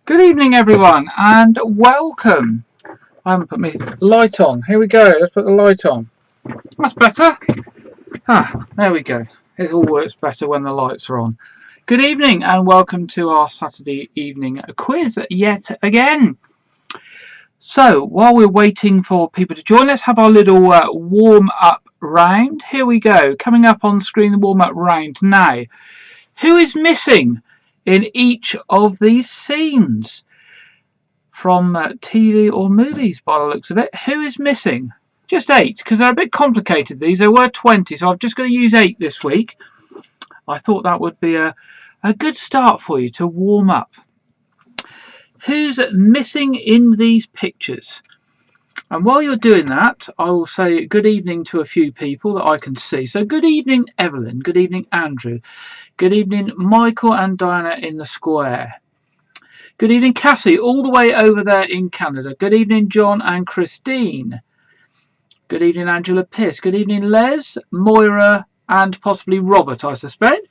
Good evening, everyone, and welcome. I haven't put my light on. Here we go. Let's put the light on. That's better. There we go. It all works better when the lights are on. Good evening, and welcome to our Saturday evening quiz yet again. So, while we're waiting for people to join, let's have our little warm-up round. Here we go. Coming up on screen, the warm-up round. Now, who is missing in each of these scenes from TV or movies by the looks of it? Who is missing? Just 8, because they're a bit complicated these. There were 20, so I've just got to use 8 this week. I thought that would be a good start for you to warm up. Who's missing in these pictures? And while you're doing that, I will say good evening to a few people that I can see. So good evening, Evelyn. Good evening, Andrew. Good evening, Michael and Diana in the square. Good evening, Cassie, all the way over there in Canada. Good evening, John and Christine. Good evening, Angela Pierce. Good evening, Les, Moira, and possibly Robert, I suspect.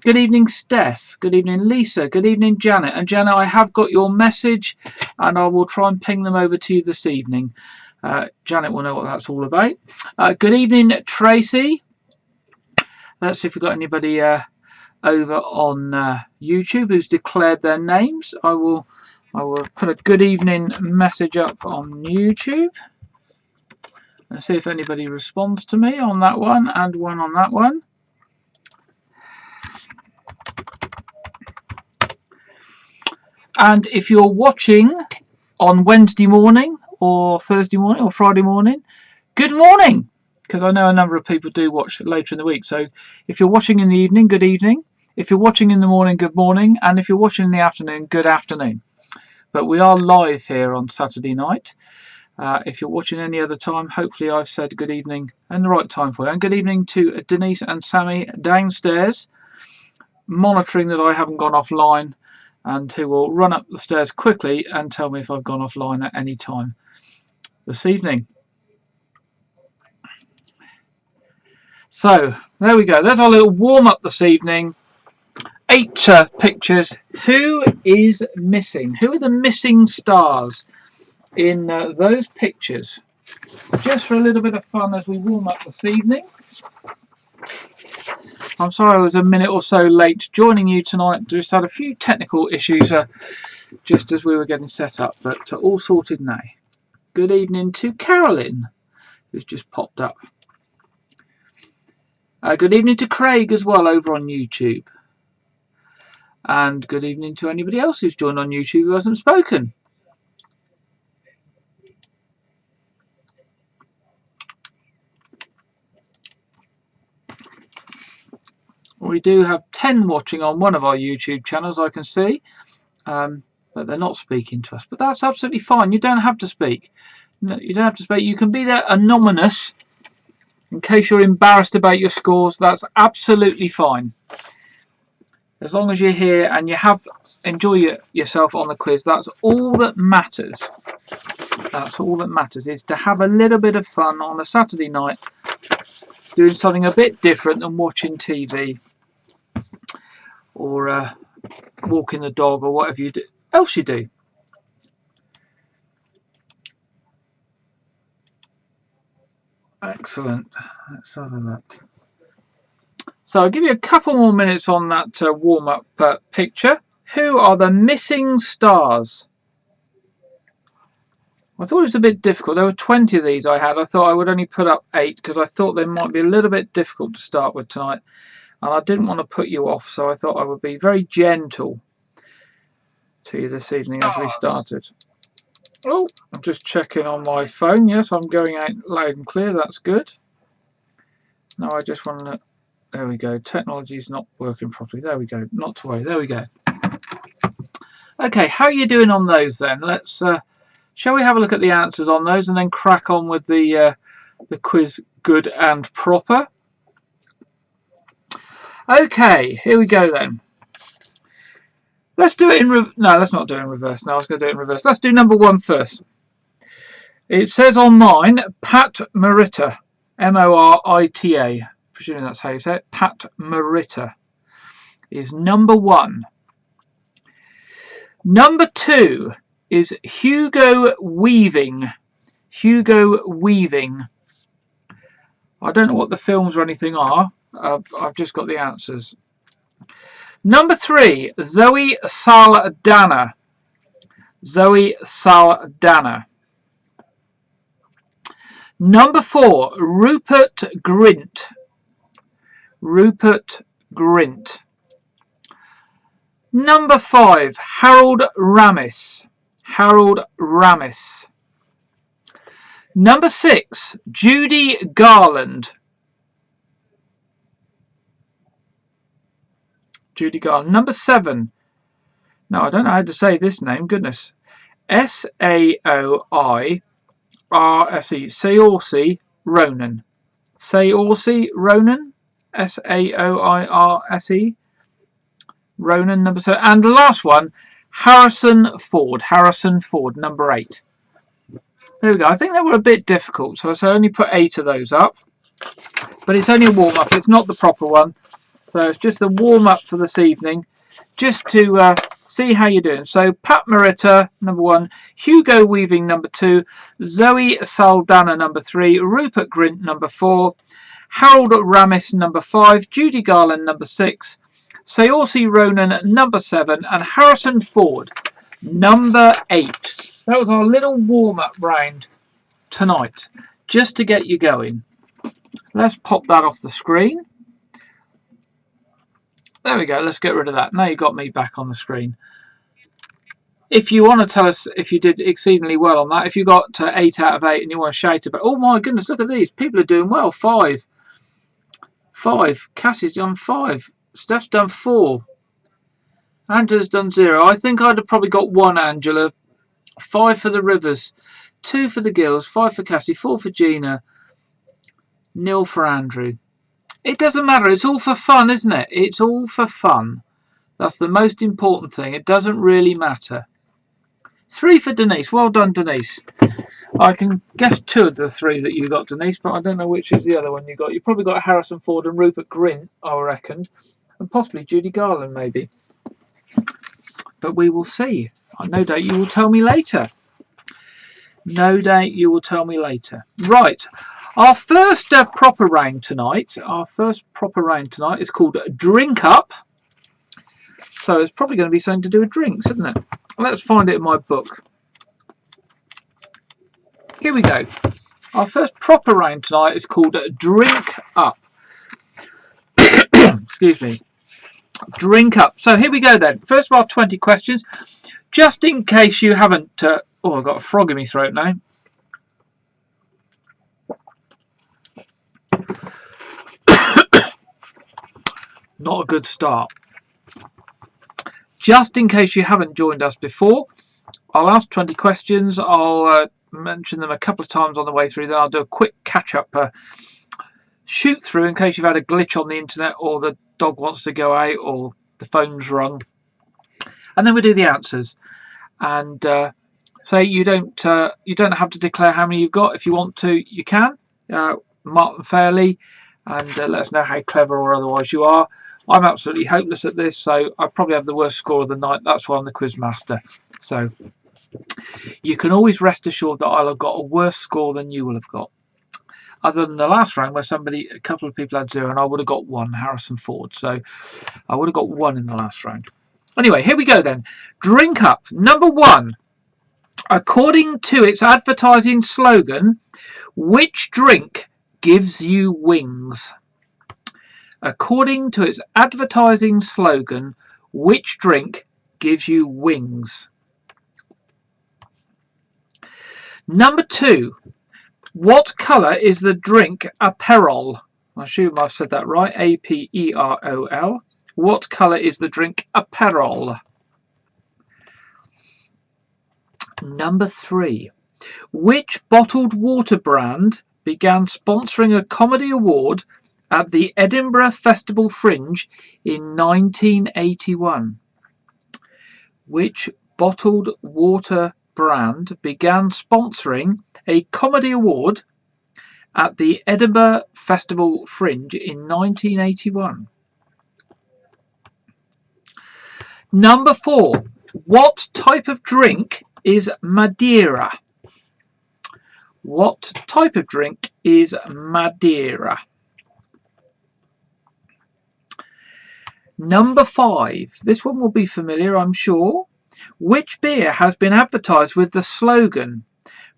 Good evening, Steph. Good evening, Lisa. Good evening, Janet. And Janet, I have got your message, and I will try and ping them over to you this evening. Janet will know what that's all about. Good evening, Tracy. Let's see if we've got anybody over on YouTube who's declared their names. I will put a good evening message up on YouTube. Let's see if anybody responds to me on that one and one on that one. And if you're watching on Wednesday morning or Thursday morning or Friday morning, good morning, because I know a number of people do watch later in the week. So if you're watching in the evening, good evening. If you're watching in the morning, good morning. And if you're watching in the afternoon, good afternoon. But we are live here on Saturday night. If you're watching any other time, hopefully I've said good evening and the right time for you. And good evening to Denise and Sammy downstairs, monitoring that I haven't gone offline, and who will run up the stairs quickly and tell me if I've gone offline at any time this evening. So there we go. There's our little warm up this evening. 8 pictures. Who is missing? Who are the missing stars in those pictures? Just for a little bit of fun as we warm up this evening. I'm sorry I was a minute or so late joining you tonight. Just had a few technical issues just as we were getting set up, but all sorted now. Good evening to Carolyn, who's just popped up. Good evening to Craig as well over on YouTube. And good evening to anybody else who's joined on YouTube who hasn't spoken. We do have 10 watching on one of our YouTube channels, I can see, but they're not speaking to us. But that's absolutely fine. You don't have to speak. No, you don't have to speak. You can be there anonymous in case you're embarrassed about your scores. That's absolutely fine. As long as you're here and you have enjoy yourself on the quiz, that's all that matters. That's all that matters, is to have a little bit of fun on a Saturday night, doing something a bit different than watching TV or walking the dog or whatever else you do. Excellent. Let's have a look. So I'll give you a couple more minutes on that warm-up picture. Who are the missing stars? I thought it was a bit difficult. There were 20 of these I had. I thought I would only put up 8 because I thought they might be a little bit difficult to start with tonight. And I didn't want to put you off, so I thought I would be very gentle to you this evening as we started. Oh, I'm just checking on my phone. Yes, I'm going out loud and clear. That's good. Now I just want to... There we go. Technology's not working properly. There we go. Not to worry. There we go. Okay, how are you doing on those then? Let's... shall we have a look at the answers on those and then crack on with the quiz good and proper? Okay, here we go then. Let's do it in no, let's not do it in reverse. No, I was going to do it in reverse. Let's do number 1 first. It says on mine, Pat Morita, M-O-R-I-T-A. Presuming that's how you say it. Pat Morita is number 1. Number 2 is Hugo Weaving. Hugo Weaving. I don't know what the films or anything are. I've just got the answers. Number 3, Zoe Saldana. Zoe Saldana. Number 4, Rupert Grint. Rupert Grint. Number 5, Harold Ramis. Harold Ramis. Number 6, Judy Garland. Judy Garland. Number 7. No, I don't know how to say this name. Goodness. Saoirse. Saoirse Ronan. Saoirse Ronan. Saoirse Ronan. Number 7. And the last one, Harrison Ford. Harrison Ford. Number 8. There we go. I think they were a bit difficult, so I only put 8 of those up. But it's only a warm-up. It's not the proper one. So it's just a warm-up for this evening, just to see how you're doing. So Pat Morita, number 1. Hugo Weaving, number 2. Zoe Saldana, number 3. Rupert Grint, number 4. Harold Ramis, number 5. Judy Garland, number 6. Saoirse Ronan, number 7. And Harrison Ford, number 8. That was our little warm-up round tonight, just to get you going. Let's pop that off the screen. There we go. Let's get rid of that. Now you've got me back on the screen. If you want to tell us if you did exceedingly well on that, if you got 8 out of 8 and you want to shout about, oh my goodness, look at these. People are doing well. 5. Cassie's done 5. Steph's done 4. Angela's done 0. I think I'd have probably got 1, Angela. 5 for the Rivers. 2 for the Gills. 5 for Cassie. 4 for Gina. 0 for Andrew. It doesn't matter. It's all for fun, isn't it? It's all for fun. That's the most important thing. It doesn't really matter. 3 for Denise. Well done, Denise. I can guess 2 of the 3 that you got, Denise, but I don't know which is the other one you got. You probably got Harrison Ford and Rupert Grint, I reckoned, and possibly Judy Garland, maybe. But we will see. No doubt you will tell me later. No doubt you will tell me later. Right. Our first proper round tonight. Is called Drink Up. So it's probably going to be something to do with drinks, isn't it? Let's find it in my book. Here we go. Our first proper round tonight is called Drink Up. Excuse me. Drink Up. So here we go then. First of all, 20 questions. Just in case you haven't... oh, I've got a frog in my throat now. Not a good start. Just in case you haven't joined us before, I'll ask 20 questions. I'll mention them a couple of times on the way through. Then I'll do a quick catch-up shoot through in case you've had a glitch on the internet or the dog wants to go out or the phone's rung. And then we do the answers. And say you don't have to declare how many you've got. If you want to, you can. Mark them fairly and let us know how clever or otherwise you are. I'm absolutely hopeless at this, so I probably have the worst score of the night. That's why I'm the quiz master. So you can always rest assured that I'll have got a worse score than you will have got. Other than the last round where a couple of people had 0 and I would have got 1, Harrison Ford. So I would have got 1 in the last round. Anyway, here we go then. Drink Up. Number 1. According to its advertising slogan, which drink gives you wings? According to its advertising slogan, which drink gives you wings? Number 2. What colour is the drink Aperol? I assume I've said that right. A-P-E-R-O-L. What colour is the drink Aperol? Number 3. Which bottled water brand began sponsoring a comedy award at the Edinburgh Festival Fringe in 1981? Which bottled water brand began sponsoring a comedy award at the Edinburgh Festival Fringe in 1981? Number 4. What type of drink is Madeira? What type of drink is Madeira? Number 5. This one will be familiar, I'm sure. Which beer has been advertised with the slogan,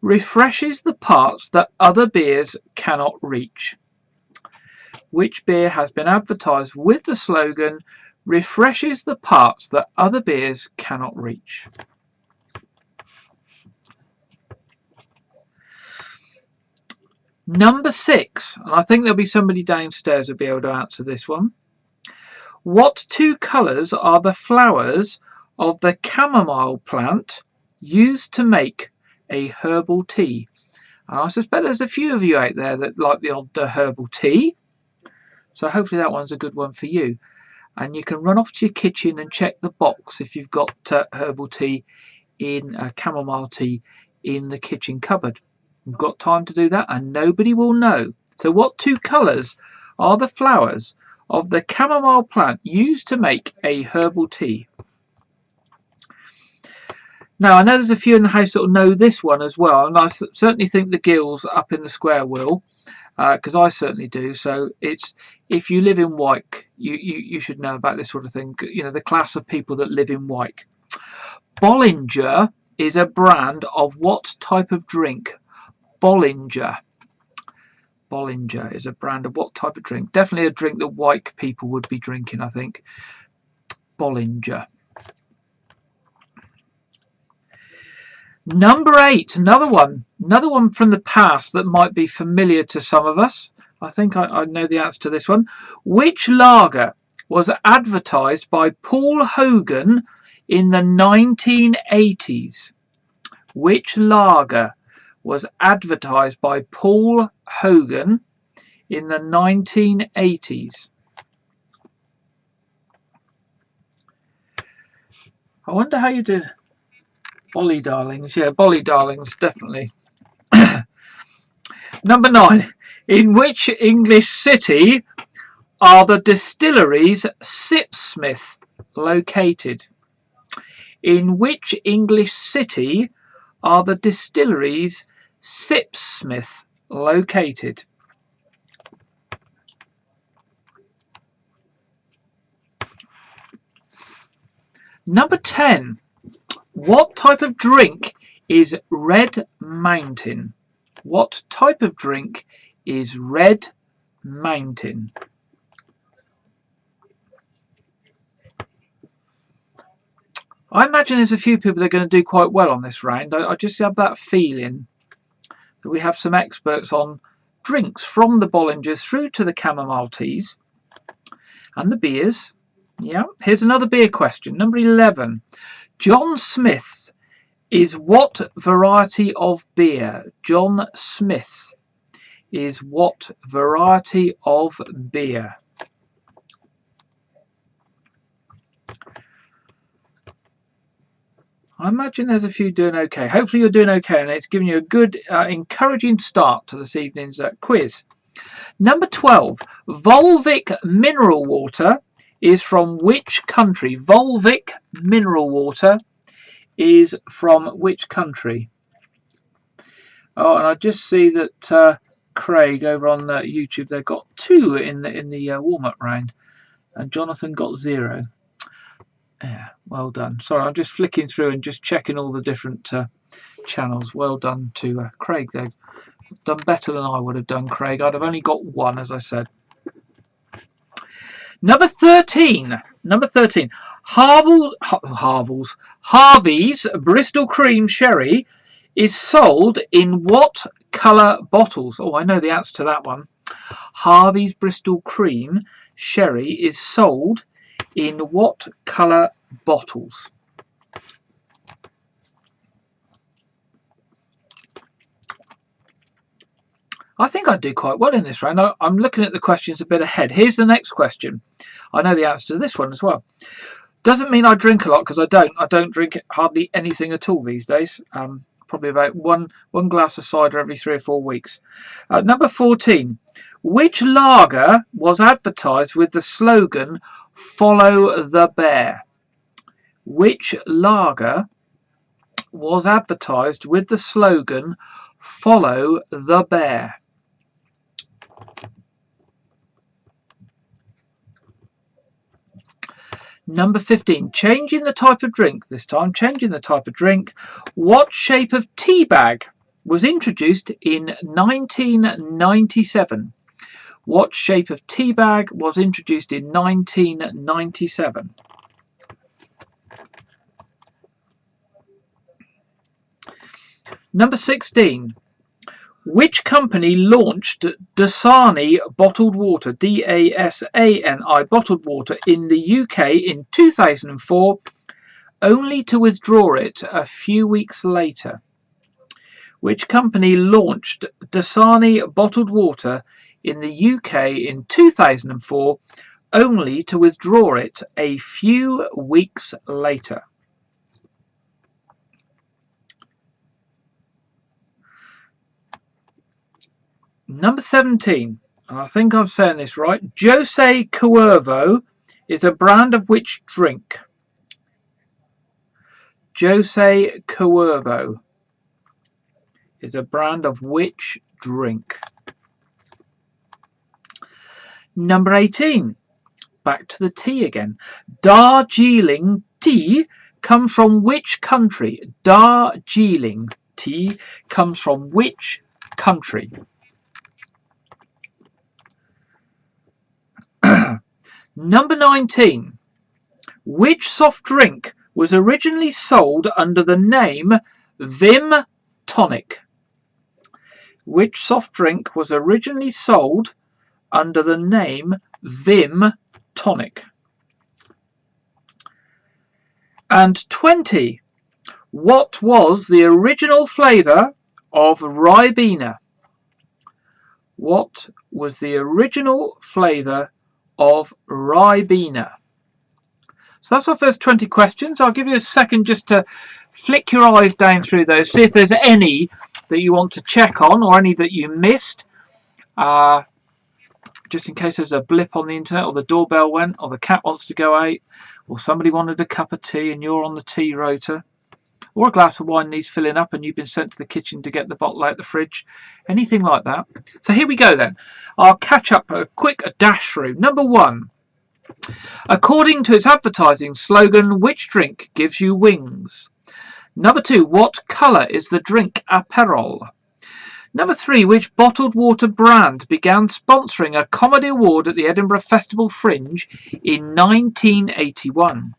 refreshes the parts that other beers cannot reach? Which beer has been advertised with the slogan, refreshes the parts that other beers cannot reach? Number 6, and I think there'll be somebody downstairs who'll be able to answer this one. What 2 colours are the flowers of the chamomile plant used to make a herbal tea? And I suspect there's a few of you out there that like the odd herbal tea, so hopefully that one's a good one for you. And you can run off to your kitchen and check the box if you've got herbal tea in chamomile tea in the kitchen cupboard. You've got time to do that and nobody will know. So what 2 colours are the flowers of the chamomile plant used to make a herbal tea? Now I know there's a few in the house that will know this one as well, and I certainly think the Gills up in the square will, because I certainly do. So it's, if you live in Wyke, you should know about this sort of thing. You know, the class of people that live in Wyke. Bollinger is a brand of what type of drink? Bollinger. Bollinger is a brand of what type of drink? Definitely a drink that Wyke people would be drinking, I think. Bollinger. Number 8, another one from the past that might be familiar to some of us. I think I know the answer to this one. Which lager was advertised by Paul Hogan in the 1980s? Which lager was advertised by Paul Hogan in the 1980s? I wonder how you did. Bolly Darlings, yeah, Bolly Darlings, definitely. Number 9. In which English city are the distilleries Sipsmith located? In which English city are the distilleries Sipsmith located? Number 10. What type of drink is Red Mountain? What type of drink is Red Mountain? I imagine there's a few people that are going to do quite well on this round. I just have that feeling that we have some experts on drinks from the Bollingers through to the chamomile teas and the beers. Yeah, here's another beer question. Number 11. John Smith's is what variety of beer? John Smith's is what variety of beer? I imagine there's a few doing okay. Hopefully you're doing okay and it's giving you a good, encouraging start to this evening's quiz. Number 12. Volvic mineral water is from which country? Volvic mineral water is from which country? Oh, and I just see that Craig over on YouTube, they've got 2 in the warm-up round, and Jonathan got 0. Yeah, well done. Sorry, I'm just flicking through and just checking all the different channels. Well done to Craig there. Done better than I would have done, Craig. I'd have only got 1, as I said. Number 13. Number 13. Harvey's Bristol Cream Sherry is sold in what colour bottles? Oh, I know the answer to that one. Harvey's Bristol Cream Sherry is sold in what colour bottles? I think I do quite well in this round. I'm looking at the questions a bit ahead. Here's the next question. I know the answer to this one as well. Doesn't mean I drink a lot, because I don't. I don't drink hardly anything at all these days. Probably about one glass of cider every 3 or 4 weeks. Number 14. Which lager was advertised with the slogan "Follow the Bear"? which lager was advertised with the slogan "Follow the Bear"? Number 15, changing the type of drink. This time, changing the type of drink. What shape of tea bag was introduced in 1997? What shape of tea bag was introduced in 1997? Number 16. Which company launched Dasani bottled water, D-A-S-A-N-I, bottled water in the UK in 2004, only to withdraw it a few weeks later? Which company launched Dasani bottled water in the UK in 2004, only to withdraw it a few weeks later? Number 17, and I think I'm saying this right, Jose Cuervo is a brand of which drink? Jose Cuervo is a brand of which drink? Number 18, back to the tea again. Darjeeling tea comes from which country? Darjeeling tea comes from which country? Number 19. Which soft drink was originally sold under the name Vim Tonic? Which soft drink was originally sold under the name Vim Tonic? And 20. What was the original flavour of Ribena? What was the original flavour of Ribena? So that's our first 20 questions. I'll give you a second just to flick your eyes down through those, see if there's any that you want to check on or any that you missed, just in case there's a blip on the internet, or the doorbell went, or the cat wants to go out, or somebody wanted a cup of tea and you're on the tea rotor, or a glass of wine needs filling up and you've been sent to the kitchen to get the bottle out the fridge, anything like that. So here we go then. I'll catch up a quick dash through. Number 1. According to its advertising slogan, which drink gives you wings? Number 2. What colour is the drink Aperol? Number 3. Which bottled water brand began sponsoring a comedy award at the Edinburgh Festival Fringe in 1981?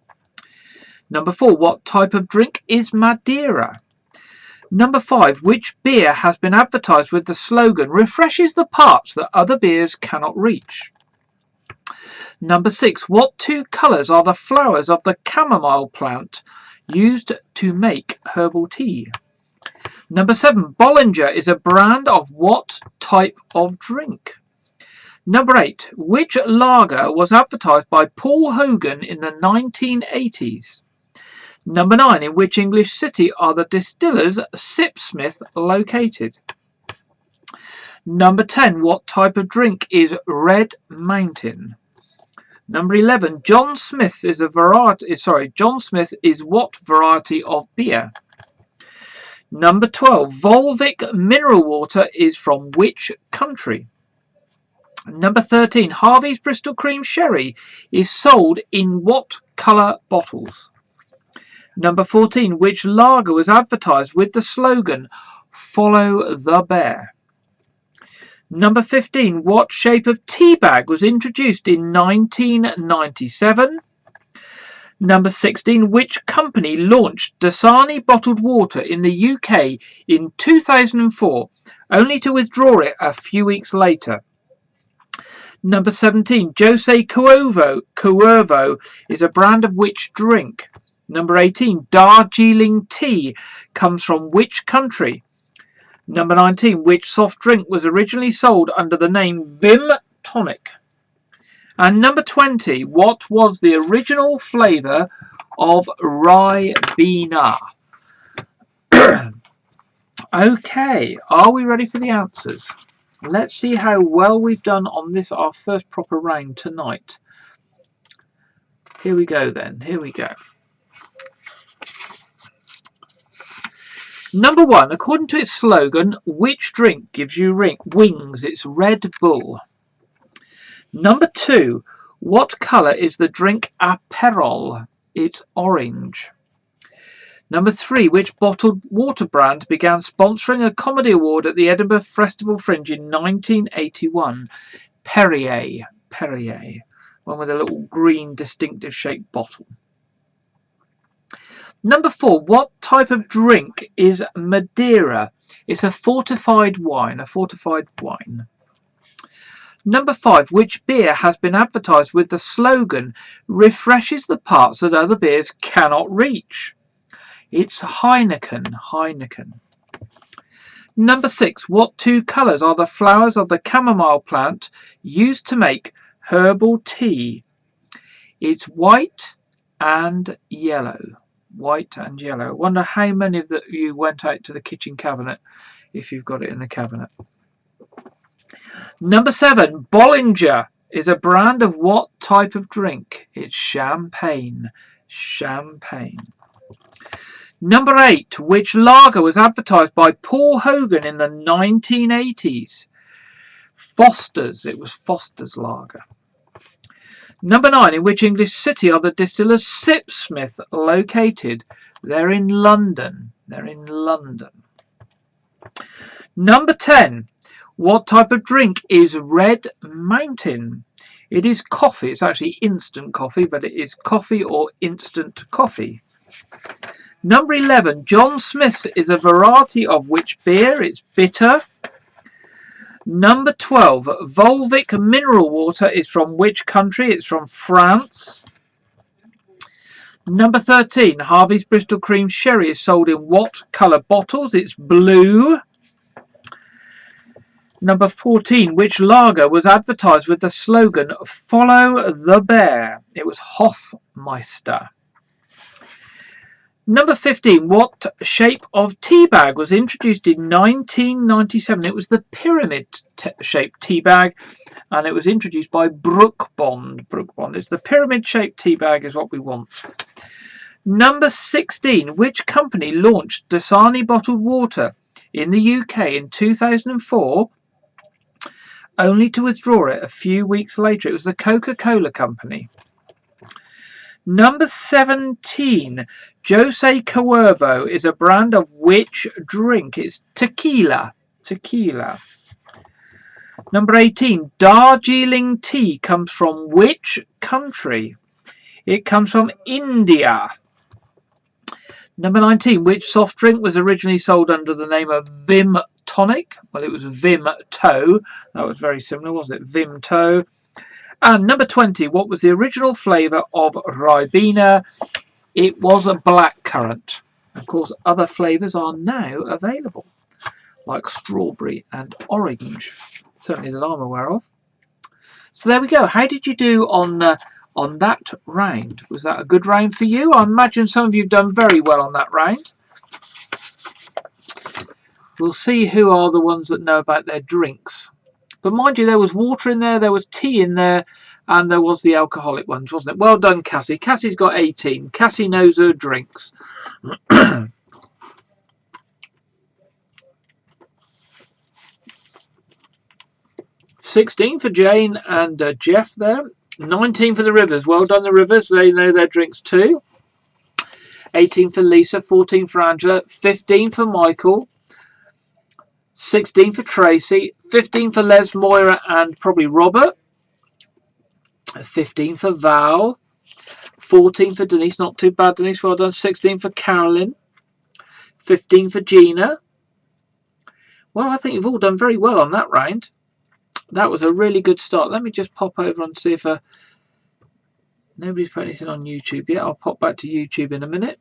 Number 4. What type of drink is Madeira? Number 5. Which beer has been advertised with the slogan refreshes the parts that other beers cannot reach? Number 6. What 2 colours are the flowers of the chamomile plant used to make herbal tea? Number 7. Bollinger is a brand of what type of drink? Number 8. Which lager was advertised by Paul Hogan in the 1980s? Number 9. In which English city are the distillers Sipsmith located? Number 10. What type of drink is Red Mountain? Number 11. John Smith is what variety of beer? Number 12. Volvic mineral water is from which country? Number 13. Harvey's Bristol Cream Sherry is sold in what colour bottles? Number 14. Which lager was advertised with the slogan Follow the Bear? Number 15. What shape of tea bag was introduced in 1997? Number 16. Which company launched Dasani bottled water in the UK in 2004, only to withdraw it a few weeks later? Number 17. Jose Cuervo is a brand of which drink? Number 18. Darjeeling tea comes from which country? Number 19. Which soft drink was originally sold under the name Vim Tonic? And number 20. What was the original flavour of Ribena? Okay, are we ready for the answers? Let's see how well we've done on this, our first proper round tonight. Here we go then, here we go. Number 1, according to its slogan, which drink gives you wings? It's Red Bull. Number 2, what colour is the drink Aperol? It's orange. Number 3, which bottled water brand began sponsoring a comedy award at the Edinburgh Festival Fringe in 1981? Perrier. Perrier. One with a little green distinctive shaped bottle. Number 4, what type of drink is Madeira? It's a fortified wine. Number 5, which beer has been advertised with the slogan, refreshes the parts that other beers cannot reach? It's Heineken. Number 6, what 2 colours are the flowers of the chamomile plant used to make herbal tea? It's white and yellow. White and yellow. I wonder how many of you went out to the kitchen cabinet if you've got it in the cabinet. Number 7, Bollinger is a brand of what type of drink? It's champagne. Number 8, which lager was advertised by Paul Hogan in the 1980s? Foster's. It was Foster's lager. Number 9, in which English city are the distillers Sipsmith located? They're in London. Number 10, what type of drink is Red Mountain? It is coffee. It's actually instant coffee, but it is coffee or instant coffee. Number 11, John Smith's is a variety of which beer? It's bitter. Number 12, Volvic mineral water is from which country? It's from France. Number 13, Harvey's Bristol Cream Sherry is sold in what colour bottles? It's blue. Number 14, which lager was advertised with the slogan, follow the bear? It was Hofmeister. Number 15, what shape of tea bag was introduced in 1997? It was the pyramid-shaped tea bag, and it was introduced by Brooke Bond. It's the pyramid-shaped tea bag is what we want. Number 16, which company launched Dasani bottled water in the UK in 2004, only to withdraw it a few weeks later? It was the Coca-Cola company. Number 17, Jose Cuervo is a brand of which drink? It's tequila. Number 18, Darjeeling tea comes from which country? It comes from India. Number 19, which soft drink was originally sold under the name of Vim Tonic? Well, it was Vimto. That was very similar, wasn't it? Vimto. And number 20, what was the original flavour of Ribena? It was a blackcurrant. Of course, other flavours are now available, like strawberry and orange, certainly that I'm aware of. So there we go. How did you do on that round? Was that a good round for you? I imagine some of you have done very well on that round. We'll see who are the ones that know about their drinks. But mind you, there was water in there was tea in there, and there was the alcoholic ones, wasn't it? Well done, Cassie. Cassie's got 18. Cassie knows her drinks. 16 for Jane and Jeff there. 19 for the Rivers. Well done, the Rivers. They know their drinks too. 18 for Lisa. 14 for Angela. 15 for Michael. 16 for Tracy, 15 for Les, Moira and probably Robert, 15 for Val, 14 for Denise, not too bad Denise, well done, 16 for Carolyn, 15 for Gina. Well, I think you've all done very well on that round. That was a really good start. Let me just pop over and see if nobody's put anything on YouTube yet. I'll pop back to YouTube in a minute.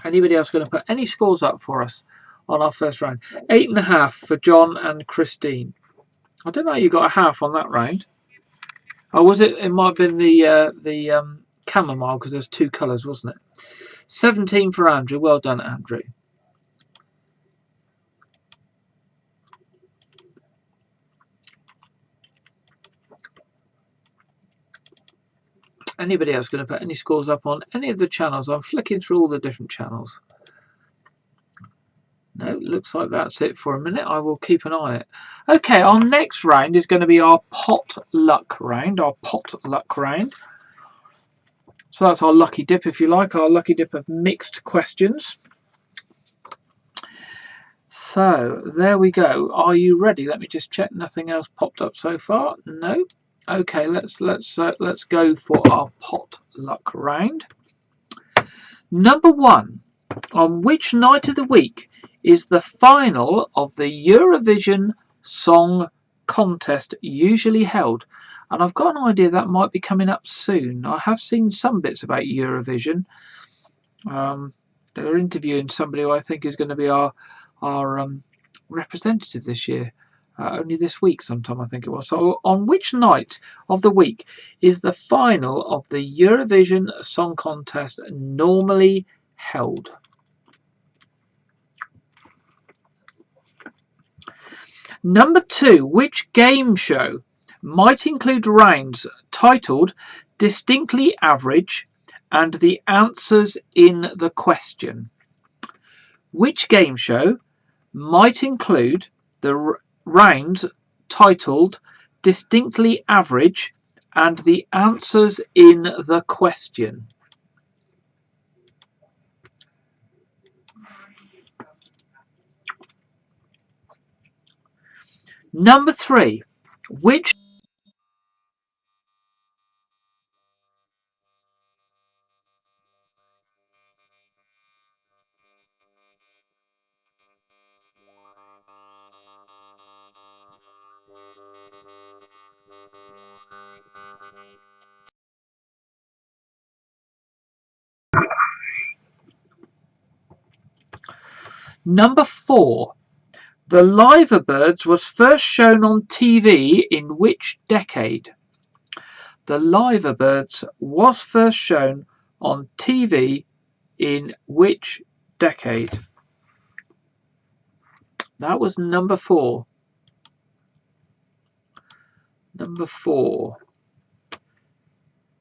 Anybody else going to put any scores up for us on our first round? 8.5 for John and Christine. I don't know how you got a half on that round. Oh, was it? It might have been the chamomile because there's 2 colours, wasn't it? 17 for Andrew. Well done, Andrew. Anybody else going to put any scores up on any of the channels? I'm flicking through all the different channels. looks like that's it for a minute. I will keep an eye on it. Okay, our next round is going to be our potluck round. So that's our lucky dip, if you like, our lucky dip of mixed questions. So there we go. Are you ready? Let me just check. Nothing else popped up so far. No. Okay, let's go for our potluck round. Number 1. On which night of the week is the final of the Eurovision Song Contest usually held? And I've got an idea that might be coming up soon. I have seen some bits about Eurovision. They're interviewing somebody who I think is going to be our representative this year. Only this week sometime, I think it was. So on which night of the week is the final of the Eurovision Song Contest normally held? Number 2, which game show might include rounds titled Distinctly Average and the Answers in the Question? Which game show might include the rounds titled Distinctly Average and the Answers in the Question? Number 3, which Number 4, The Liverbirds was first shown on TV in which decade? The Liverbirds was first shown on TV in which decade? That was number 4. Number 4.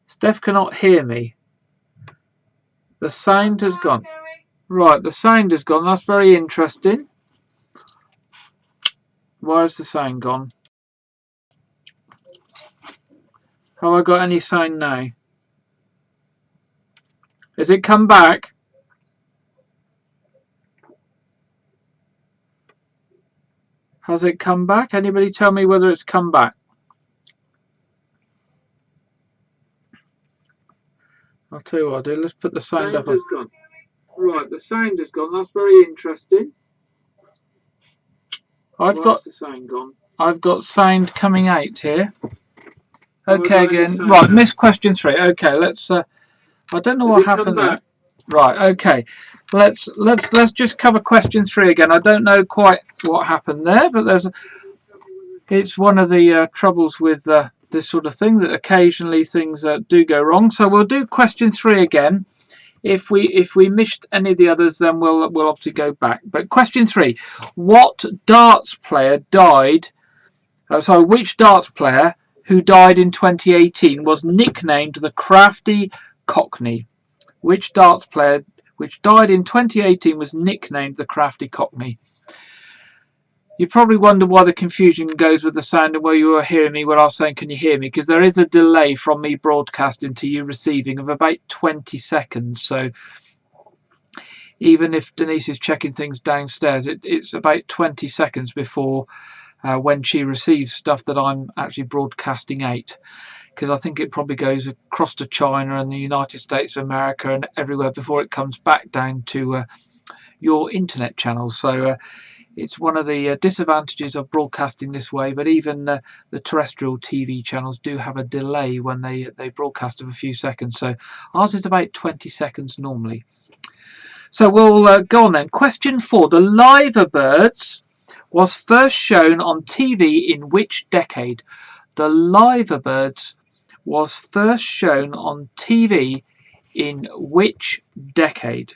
Steph cannot hear me. The sound has gone. Right, the sound has gone. That's very interesting. Why has the sound gone? Have I got any sound now? Has it come back? Has it come back? Anybody tell me whether it's come back? I'll tell you what I'll do. Let's put the sound up. Gone. Right, the sound has gone. That's very interesting. I've got the sound gone. I've got sound coming out here. Okay, again. Right, missed question 3. Okay, let's. I don't know what happened there. Right, okay. Let's just cover question 3 again. I don't know quite what happened there, but it's one of the troubles with this sort of thing, that occasionally things do go wrong. So we'll do question 3 again. If we missed any of the others, then we'll obviously go back. But question 3: what darts player died? Which darts player who died in 2018 was nicknamed the Crafty Cockney? Which darts player which died in 2018 was nicknamed the Crafty Cockney? You probably wonder why the confusion goes with the sound and where you were hearing me when I was saying, can you hear me? Because there is a delay from me broadcasting to you receiving of about 20 seconds. So even if Denise is checking things downstairs, it's about 20 seconds before when she receives stuff that I'm actually broadcasting out. Because I think it probably goes across to China and the United States of America and everywhere before it comes back down to your internet channels. So it's one of the disadvantages of broadcasting this way, but even the terrestrial TV channels do have a delay when they broadcast of a few seconds. So ours is about 20 seconds normally. So we'll go on then. Question 4. The Liverbirds was first shown on TV in which decade? The Liverbirds was first shown on TV in which decade?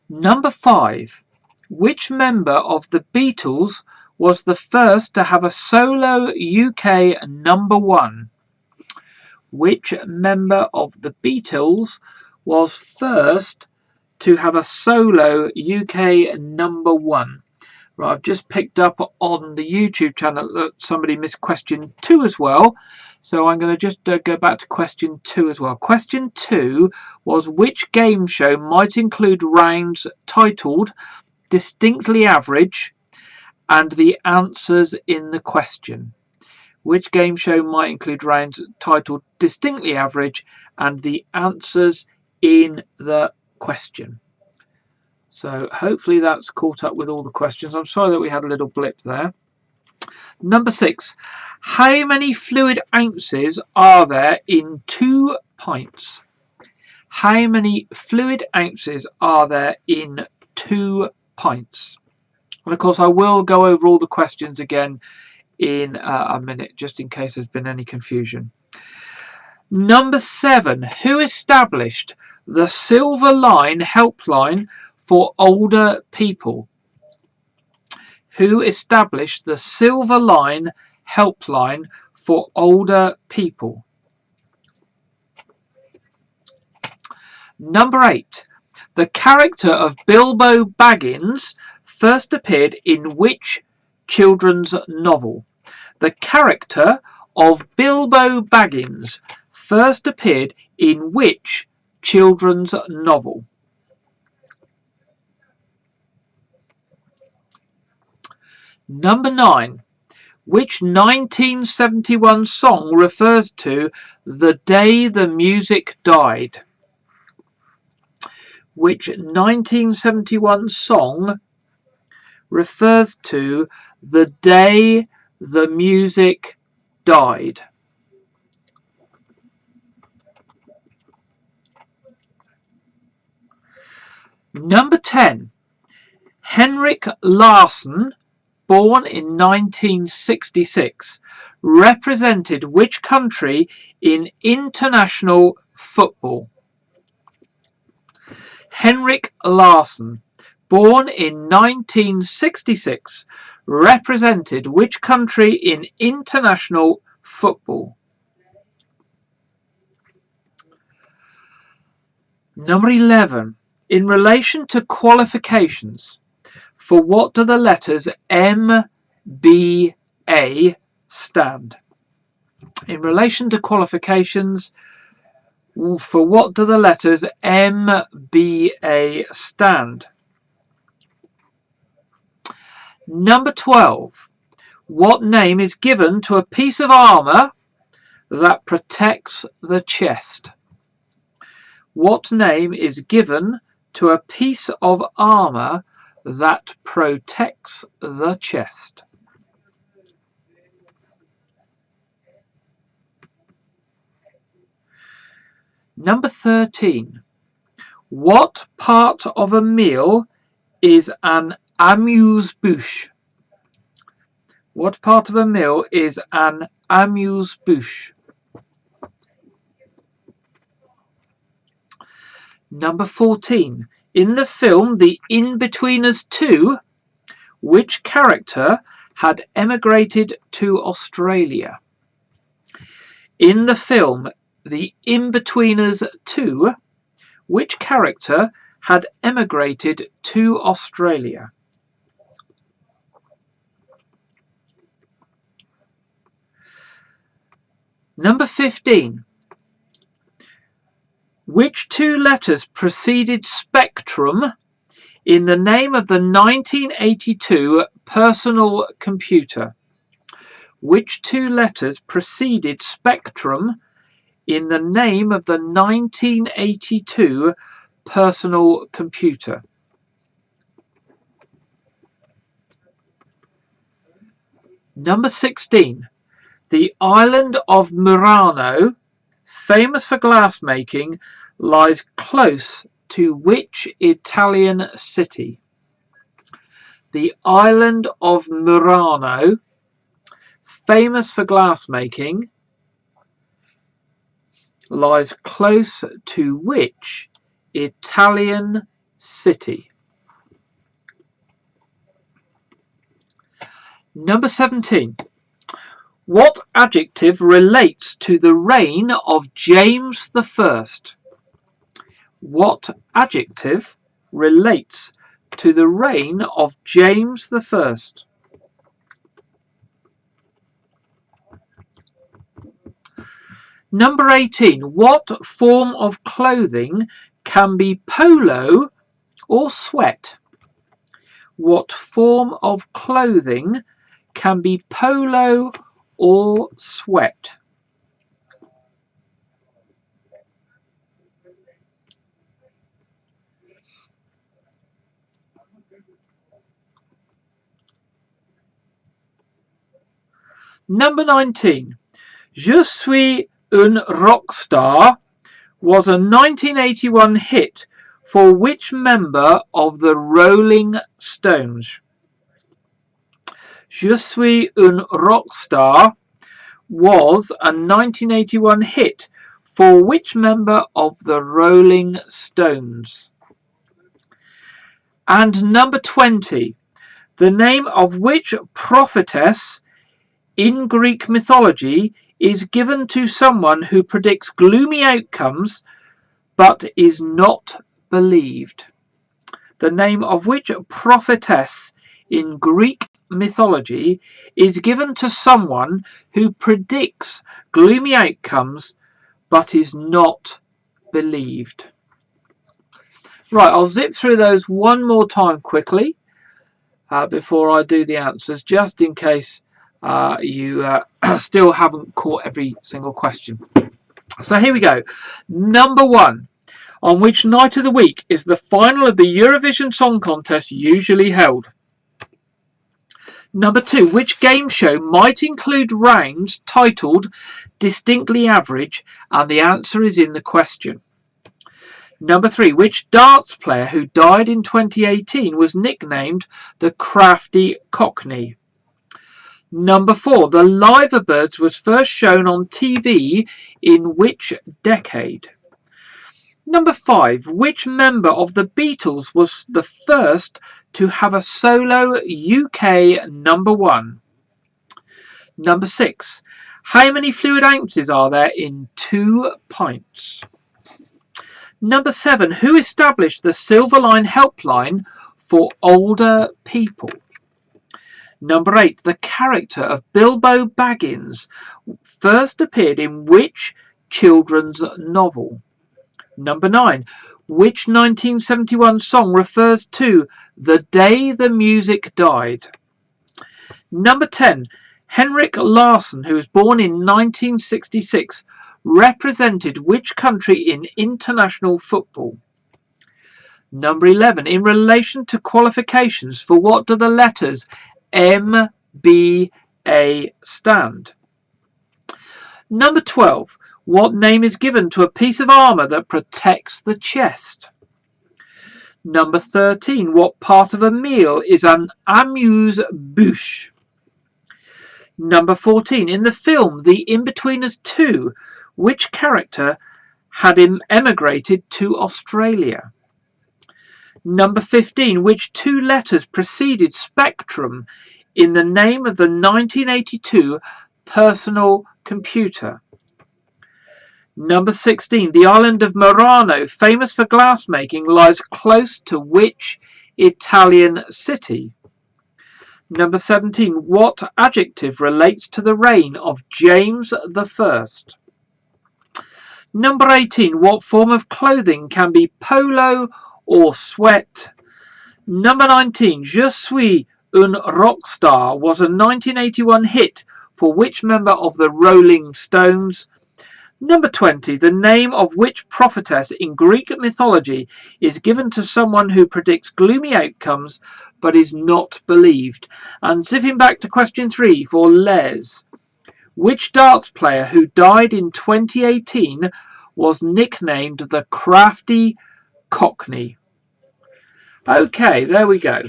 Number 5. Which member of the Beatles was the first to have a solo UK #1? Which member of the Beatles was first to have a solo UK #1. Right, I've just picked up on the YouTube channel that somebody missed question 2 as well. So I'm going to just go back to question 2 as well. Question 2 was, which game show might include rounds titled Distinctly Average and the answers in the question? Which game show might include rounds titled Distinctly Average and the answers in the question? So hopefully that's caught up with all the questions. I'm sorry that we had a little blip there. Number 6. How many fluid ounces are there in 2 pints? How many fluid ounces are there in 2 pints? And of course I will go over all the questions again in a minute, just in case there's been any confusion. Number 7. Who established the Silver Line helpline for older people? Who established the Silver Line helpline for older people? Number 8. The character of Bilbo Baggins first appeared in which children's novel? The character of Bilbo Baggins first appeared in which children's novel? Number 9. Which 1971 song refers to the day the music died? Which 1971 song refers to the day the music died? Number 10. Henrik Larsson, born in 1966, represented which country in international football? Henrik Larsson, born in 1966, represented which country in international football? Number 11. In relation to qualifications, for what do the letters MBA stand? In relation to qualifications, for what do the letters MBA stand? Number 12. What name is given to a piece of armour that protects the chest? What name is given to a piece of armour that protects the chest? Number 13. What part of a meal is an amuse-bouche? What part of a meal is an amuse-bouche? Number 14. In the film The Inbetweeners 2, which character had emigrated to Australia? In the film The Inbetweeners 2, which character had emigrated to Australia? Number 15. Which 2 letters preceded Spectrum in the name of the 1982 personal computer? Which 2 letters preceded Spectrum in the name of the 1982 personal computer? Number 16. The island of Murano, famous for glassmaking, lies close to which Italian city? The island of Murano, famous for glassmaking, lies close to which Italian city? Number 17. What adjective relates to the reign of James I? What adjective relates to the reign of James I? Number 18. What form of clothing can be polo or sweat? What form of clothing can be polo or sweat? Number 19. Je suis un rockstar was a 1981 hit for which member of the Rolling Stones? Je suis un rockstar was a 1981 hit for which member of the Rolling Stones? And number 20. The name of which prophetess in Greek mythology is given to someone who predicts gloomy outcomes but is not believed? The name of which prophetess in Greek mythology is given to someone who predicts gloomy outcomes but is not believed? Right, I'll zip through those one more time quickly before I do the answers, just in case you still haven't caught every single question. So here we go. Number 1. On which night of the week is the final of the Eurovision Song Contest usually held? Number 2. Which game show might include rounds titled Distinctly Average? And the answer is in the question. Number 3. Which darts player who died in 2018 was nicknamed the Crafty Cockney? Number 4. The Liverbirds was first shown on TV in which decade? Number 5. Which member of the Beatles was the first to have a solo UK number 1? Number 6. How many fluid ounces are there in 2 pints? Number 7. Who established the Silverline helpline for older people? Number 8. The character of Bilbo Baggins first appeared in which children's novel? Number 9. Which 1971 song refers to the day the music died? Number 10. Henrik Larsson, who was born in 1966, represented which country in international football? Number 11. In relation to qualifications, for what do the letters MBA stand? Number 12. What name is given to a piece of armour that protects the chest? Number 13. What part of a meal is an amuse-bouche? Number 14. In the film The Inbetweeners 2, which character had emigrated to Australia? Number 15. Which 2 letters preceded Spectrum in the name of the 1982 personal computer? Number 16. The island of Murano, famous for glassmaking, lies close to which Italian city? Number 17. What adjective relates to the reign of James I? Number 18. What form of clothing can be polo or sweat? Number 19. Je suis un rockstar was a 1981 hit for which member of the Rolling Stones? Number 20. The name of which prophetess in Greek mythology is given to someone who predicts gloomy outcomes but is not believed? And zipping back to question 3 for Les. Which darts player who died in 2018 was nicknamed the Crafty Cockney? Okay, there we go.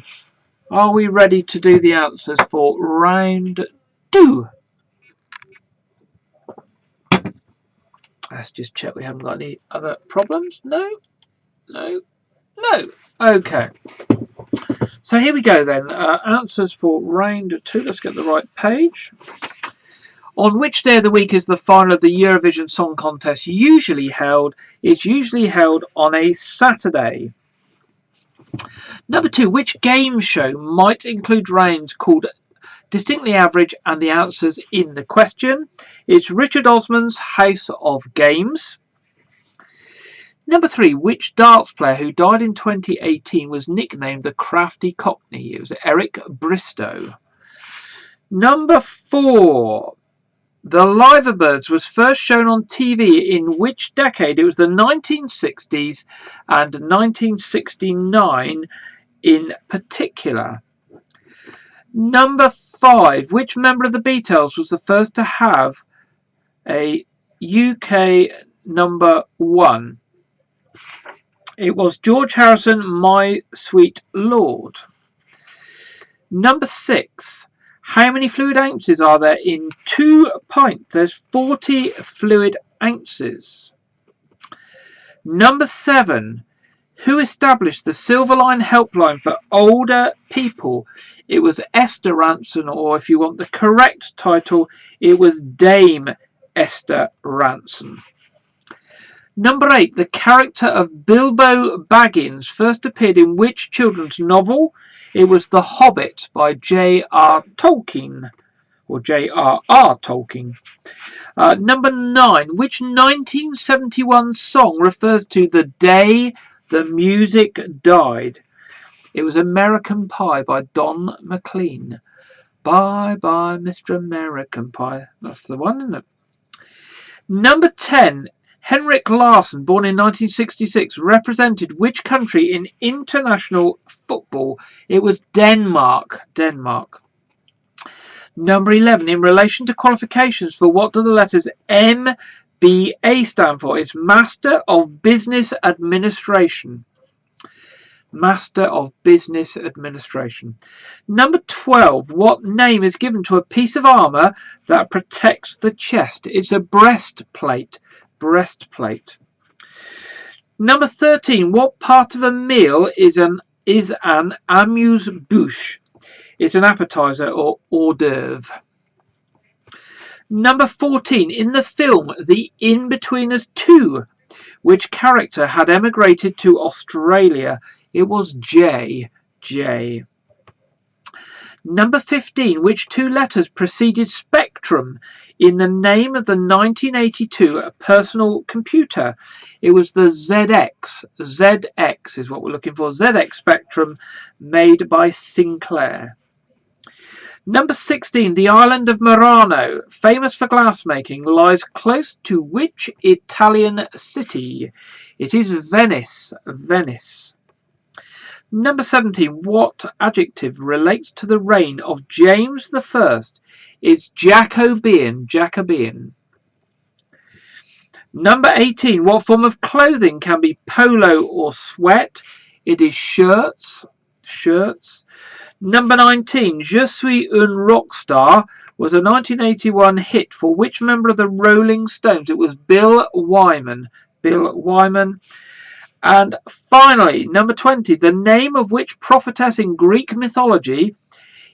Are we ready to do the answers for round 2? Let's just check we haven't got any other problems. No. Okay. So here we go then. Answers for round 2. Let's get the right page. On which day of the week is the final of the Eurovision Song Contest usually held? It's usually held on a Saturday. Number 2, which game show might include rounds called Distinctly Average and the answers in the question? It's Richard Osman's House of Games. Number 3, which darts player who died in 2018 was nicknamed the Crafty Cockney? It was Eric Bristow. Number 4, The Liverbirds was first shown on TV in which decade? It was the 1960s and 1969 in particular. Number 5, which member of the Beatles was the first to have a UK number 1? It was George Harrison, My Sweet Lord. Number 6, how many fluid ounces are there in 2 pints? There's 40 fluid ounces. Number 7, who established the Silverline helpline for older people? It was Esther Rantzen, or if you want the correct title, it was Dame Esther Rantzen. Number 8, the character of Bilbo Baggins first appeared in which children's novel? It was The Hobbit by J.R. Tolkien, or J.R.R. Tolkien. Number 9, which 1971 song refers to the day the music died? It was American Pie by Don McLean. Bye bye, Mr. American Pie. That's the one, isn't it? Number 10, Henrik Larsson, born in 1966, represented which country in international football? It was Denmark. Number 11, in relation to qualifications, for what do the letters MBA stand for? It's Master of Business Administration. Master of Business Administration. Number 12, what name is given to a piece of armour that protects the chest? It's a breastplate. Number 13, what part of a meal is an amuse-bouche? It's an appetizer or hors d'oeuvre. Number 14, in the film The In-Betweeners 2, which character had emigrated to Australia? It was J. Number 15, which 2 letters preceded Spectrum in the name of the 1982 personal computer? It was the ZX. ZX is what we're looking for. ZX Spectrum, made by Sinclair. Number 16, the island of Murano, famous for glassmaking, lies close to which Italian city? It is Venice. Number 17, what adjective relates to the reign of James I? It's Jacobean. Number 18, what form of clothing can be polo or sweat? It is shirts. Number 19, Je suis un rock star was a 1981 hit for which member of the Rolling Stones? It was Bill Wyman. And finally, number 20, the name of which prophetess in Greek mythology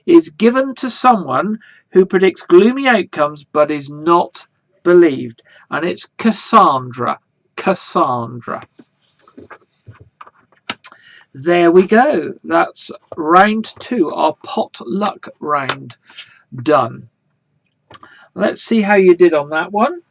is given to someone who predicts gloomy outcomes but is not believed? And it's Cassandra. There we go. That's round 2, our potluck round, done. Let's see how you did on that one.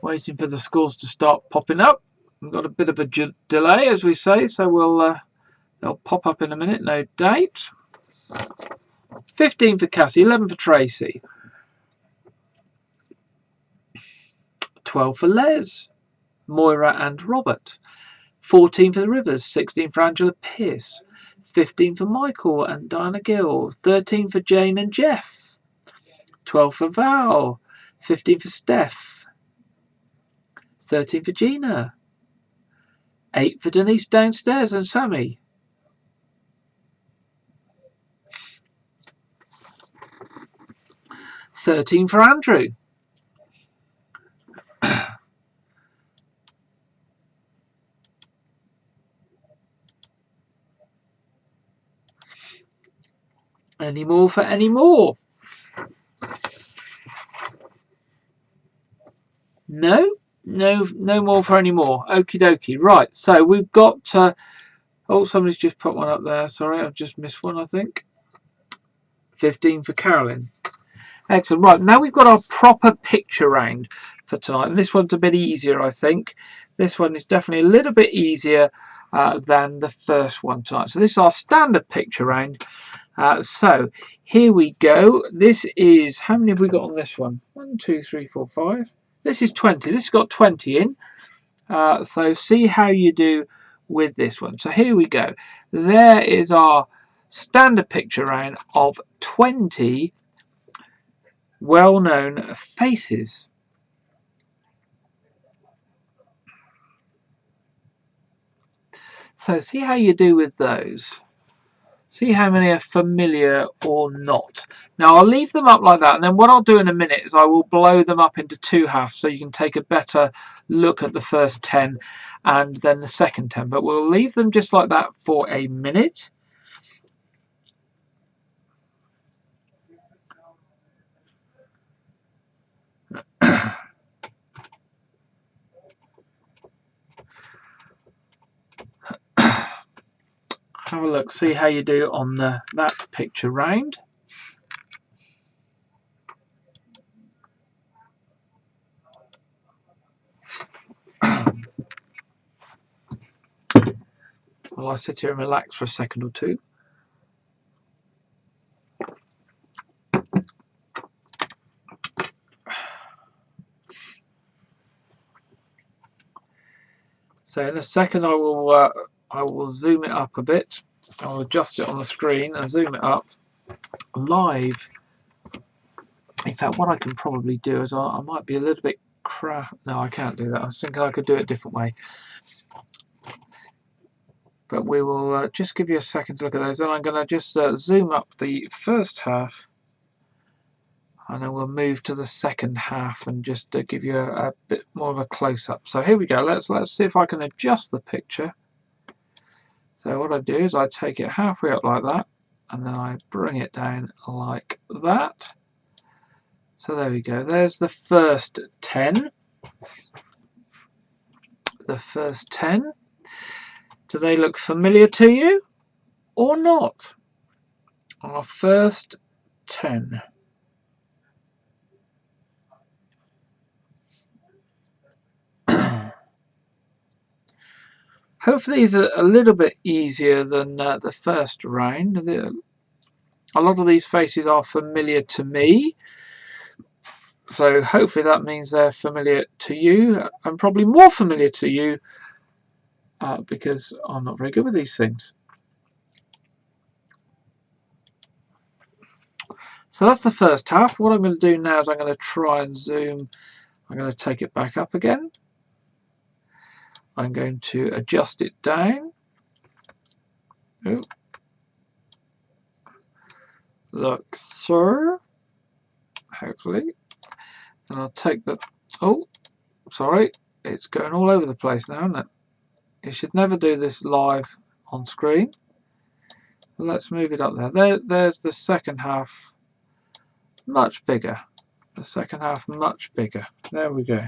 Waiting for the scores to start popping up. We've got a bit of a delay, as we say, so they'll pop up in a minute, no doubt. 15 for Cassie, 11 for Tracy, 12 for Les, Moira and Robert, 14 for the Rivers, 16 for Angela Pierce, 15 for Michael and Diana Gill, 13 for Jane and Jeff, 12 for Val, 15 for Steph, 13 for Gina, 8 for Denise downstairs and Sammy, 13 for Andrew, 'Any more for any more?' No, no more for any more. Okie dokie. Right, so we've got. Oh, somebody's just put one up there. Sorry, I've just missed one, I think. 15 for Carolyn. Excellent. Right, now we've got our proper picture round for tonight. And this one's a bit easier, I think. This one is definitely a little bit easier than the first one tonight. So this is our standard picture round. So here we go. This is, how many have we got on this one? 1, 2, 3, 4, 5. This is 20. This has got 20 in. So see how you do with this one. So here we go. There is our standard picture round of 20 well-known faces. So see how you do with those. See how many are familiar or not. Now I'll leave them up like that, and then what I'll do in a minute is I will blow them up into 2 halves so you can take a better look at the first 10 and then the second 10. But we'll leave them just like that for a minute. Have a look, see how you do on that picture round. While I sit here and relax for a second or two. So in a second I will zoom it up a bit. I'll adjust it on the screen and zoom it up live. In fact, what I can probably do is I might be a little bit no, I can't do that. I was thinking I could do it a different way. But we will just give you a second to look at those. And I'm going to just zoom up the first half. And then we'll move to the second half and just give you a bit more of a close-up. So here we go. Let's see if I can adjust the picture. So what I do is I take it halfway up like that. And then I bring it down like that. So there we go. There's the first 10. The first 10. Do they look familiar to you or not? Our first 10. Hopefully these are a little bit easier than the first round. A lot of these faces are familiar to me. So hopefully that means they're familiar to you and probably more familiar to you because I'm not very good with these things. So that's the first half. What I'm going to do now is I'm going to try and zoom. I'm going to take it back up again. I'm going to adjust it down. Ooh. Look, sir. Hopefully. And I'll take the... Oh, sorry. It's going all over the place now, isn't it? You should never do this live on screen. Let's move it up there. There's the second half. Much bigger. The second half much bigger. There we go.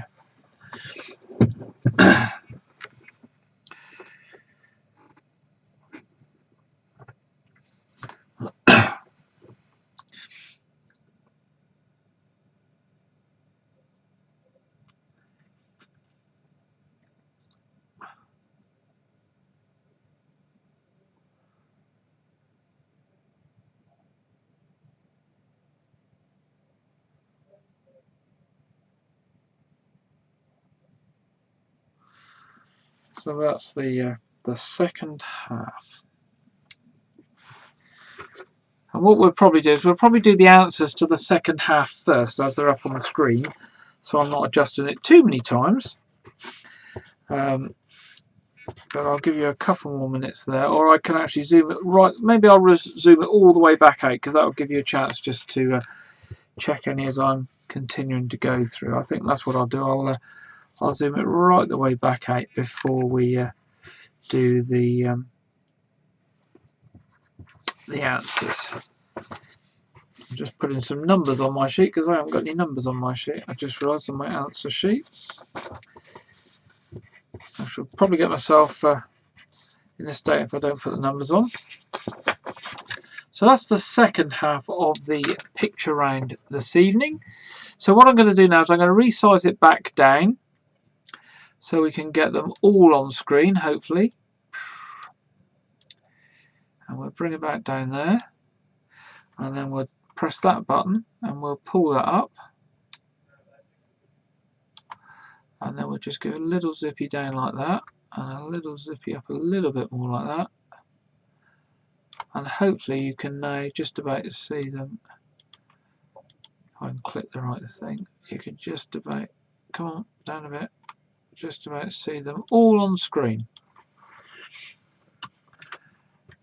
So that's the second half. And what we'll probably do is we'll probably do the answers to the second half first as they're up on the screen. So I'm not adjusting it too many times. But I'll give you a couple more minutes there. Or I can actually zoom it right. Maybe I'll zoom it all the way back out because that will give you a chance just to check any as I'm continuing to go through. I think that's what I'll do. I'll zoom it right the way back out before we do the answers. I'm just putting some numbers on my sheet because I haven't got any numbers on my sheet. I just realised on my answer sheet. I should probably get myself in a state if I don't put the numbers on. So that's the second half of the picture round this evening. So what I'm going to do now is I'm going to resize it back down so we can get them all on screen, hopefully. And we'll bring it back down there. And then we'll press that button and we'll pull that up. And then we'll just go a little zippy down like that. And a little zippy up a little bit more like that. And hopefully you can now just about see them. If I can click the right thing, you can just about, come on, down a bit, just about see them all on screen.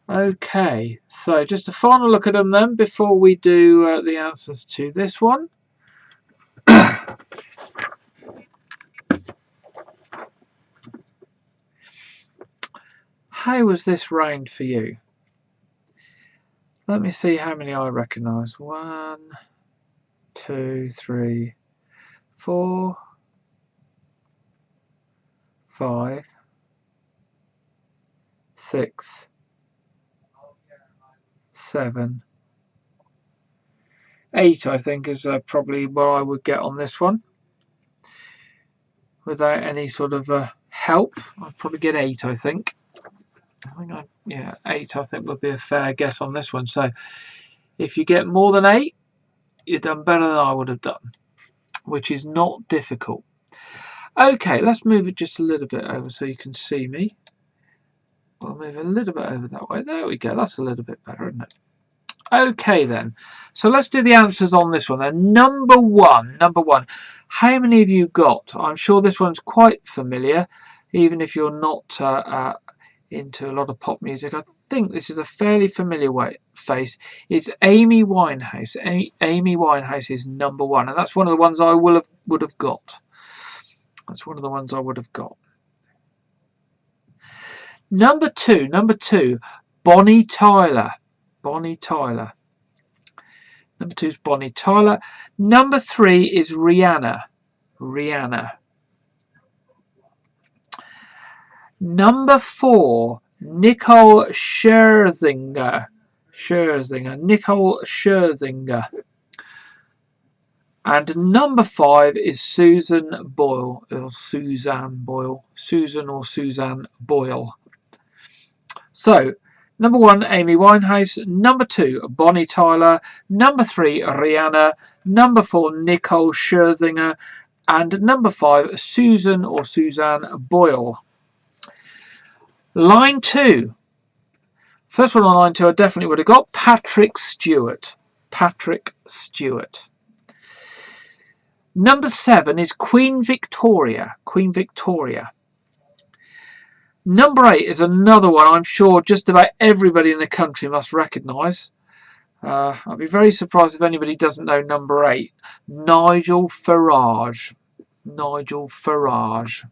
Okay, so just a final look at them then before we do the answers to this one. How was this round for you? Let me see how many I recognise. 1, 2, 3, 4, 5, 6, 7, 8 I think is probably what I would get on this one. Without any sort of help, I'd probably get 8 I think. Yeah, 8 I think would be a fair guess on this one. So if you get more than 8, you've done better than I would have done, which is not difficult. Okay, let's move it just a little bit over so you can see me. We'll move a little bit over that way. There we go. That's a little bit better, isn't it? Okay then. So let's do the answers on this one then. Number one. How many of you got? I'm sure this one's quite familiar, even if you're not into a lot of pop music. I think this is a fairly familiar face. It's Amy Winehouse. Amy Winehouse is number one, and that's one of the ones I would have got. That's one of the ones I would have got. Number two, Bonnie Tyler. Bonnie Tyler. Number 2 is Bonnie Tyler. Number 3 is Rihanna. Rihanna. Number 4, Nicole Scherzinger. Nicole Scherzinger. And number 5 is Susan Boyle, or Suzanne Boyle. Susan or Suzanne Boyle. So, number 1, Amy Winehouse. Number 2, Bonnie Tyler. Number 3, Rihanna. Number 4, Nicole Scherzinger. And number 5, Susan or Suzanne Boyle. Line 2. First one on line 2 I definitely would have got Patrick Stewart. Patrick Stewart. Number 7 is Queen Victoria. Queen Victoria. Number 8 is another one I'm sure just about everybody in the country must recognise. I'd be very surprised if anybody doesn't know number 8. Nigel Farage. Nigel Farage.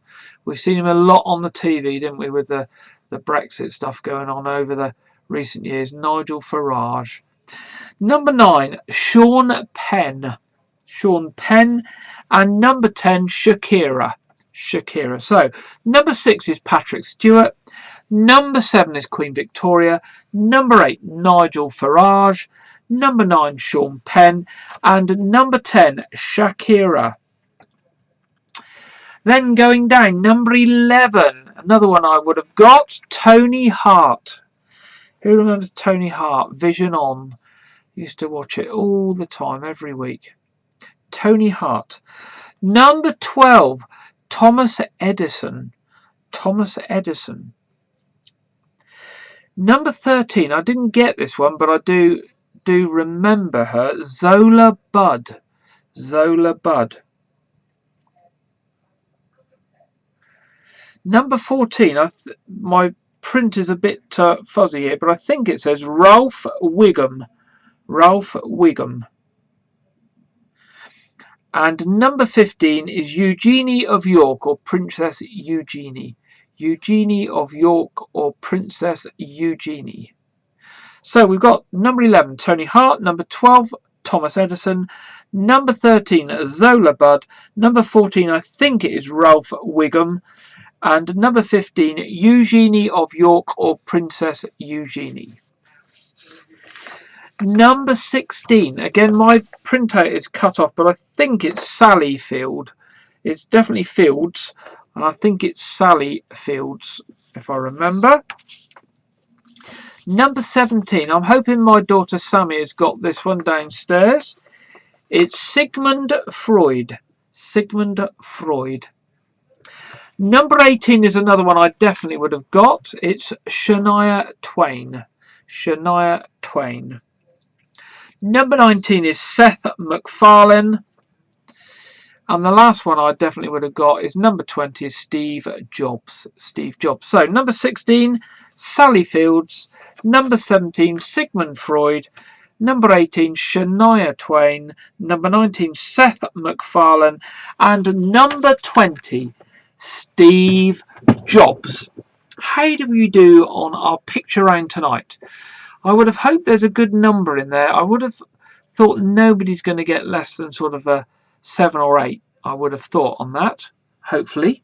We've seen him a lot on the TV, didn't we, with the Brexit stuff going on over the recent years. Nigel Farage. Number 9, Sean Penn. Sean Penn. And number 10, Shakira. Shakira. So, number 6 is Patrick Stewart. Number 7 is Queen Victoria. Number 8, Nigel Farage. Number 9, Sean Penn. And number 10, Shakira. Then going down, number 11, another one I would have got, Tony Hart. Who remembers Tony Hart? Vision On. Used to watch it all the time, every week. Tony Hart. Number 12, Thomas Edison. Thomas Edison. Number 13, I didn't get this one, but I do remember her, Zola Budd. Zola Budd. Number 14, my print is a bit fuzzy here, but I think it says Ralph Wiggum. Ralph Wiggum. And number 15 is Eugenie of York, or Princess Eugenie. Eugenie of York, or Princess Eugenie. So we've got number 11, Tony Hart. Number 12, Thomas Edison. Number 13, Zola Budd. Number 14, I think it is Ralph Wiggum. And number 15, Eugenie of York or Princess Eugenie. Number 16, again my printout is cut off, but I think it's Sally Field. It's definitely Fields, and I think it's Sally Fields, if I remember. Number 17, I'm hoping my daughter Sammy has got this one downstairs. It's Sigmund Freud. Sigmund Freud. Number 18 is another one I definitely would have got. It's Shania Twain. Shania Twain. Number 19 is Seth MacFarlane. And the last one I definitely would have got is number 20 is Steve Jobs. Steve Jobs. So number 16, Sally Fields. Number 17, Sigmund Freud. Number 18, Shania Twain. Number 19, Seth MacFarlane. And number 20, Steve Jobs. How do we do on our picture round tonight? I would have hoped there's a good number in there. I would have thought nobody's going to get less than sort of a 7 or 8. I would have thought on that. Hopefully.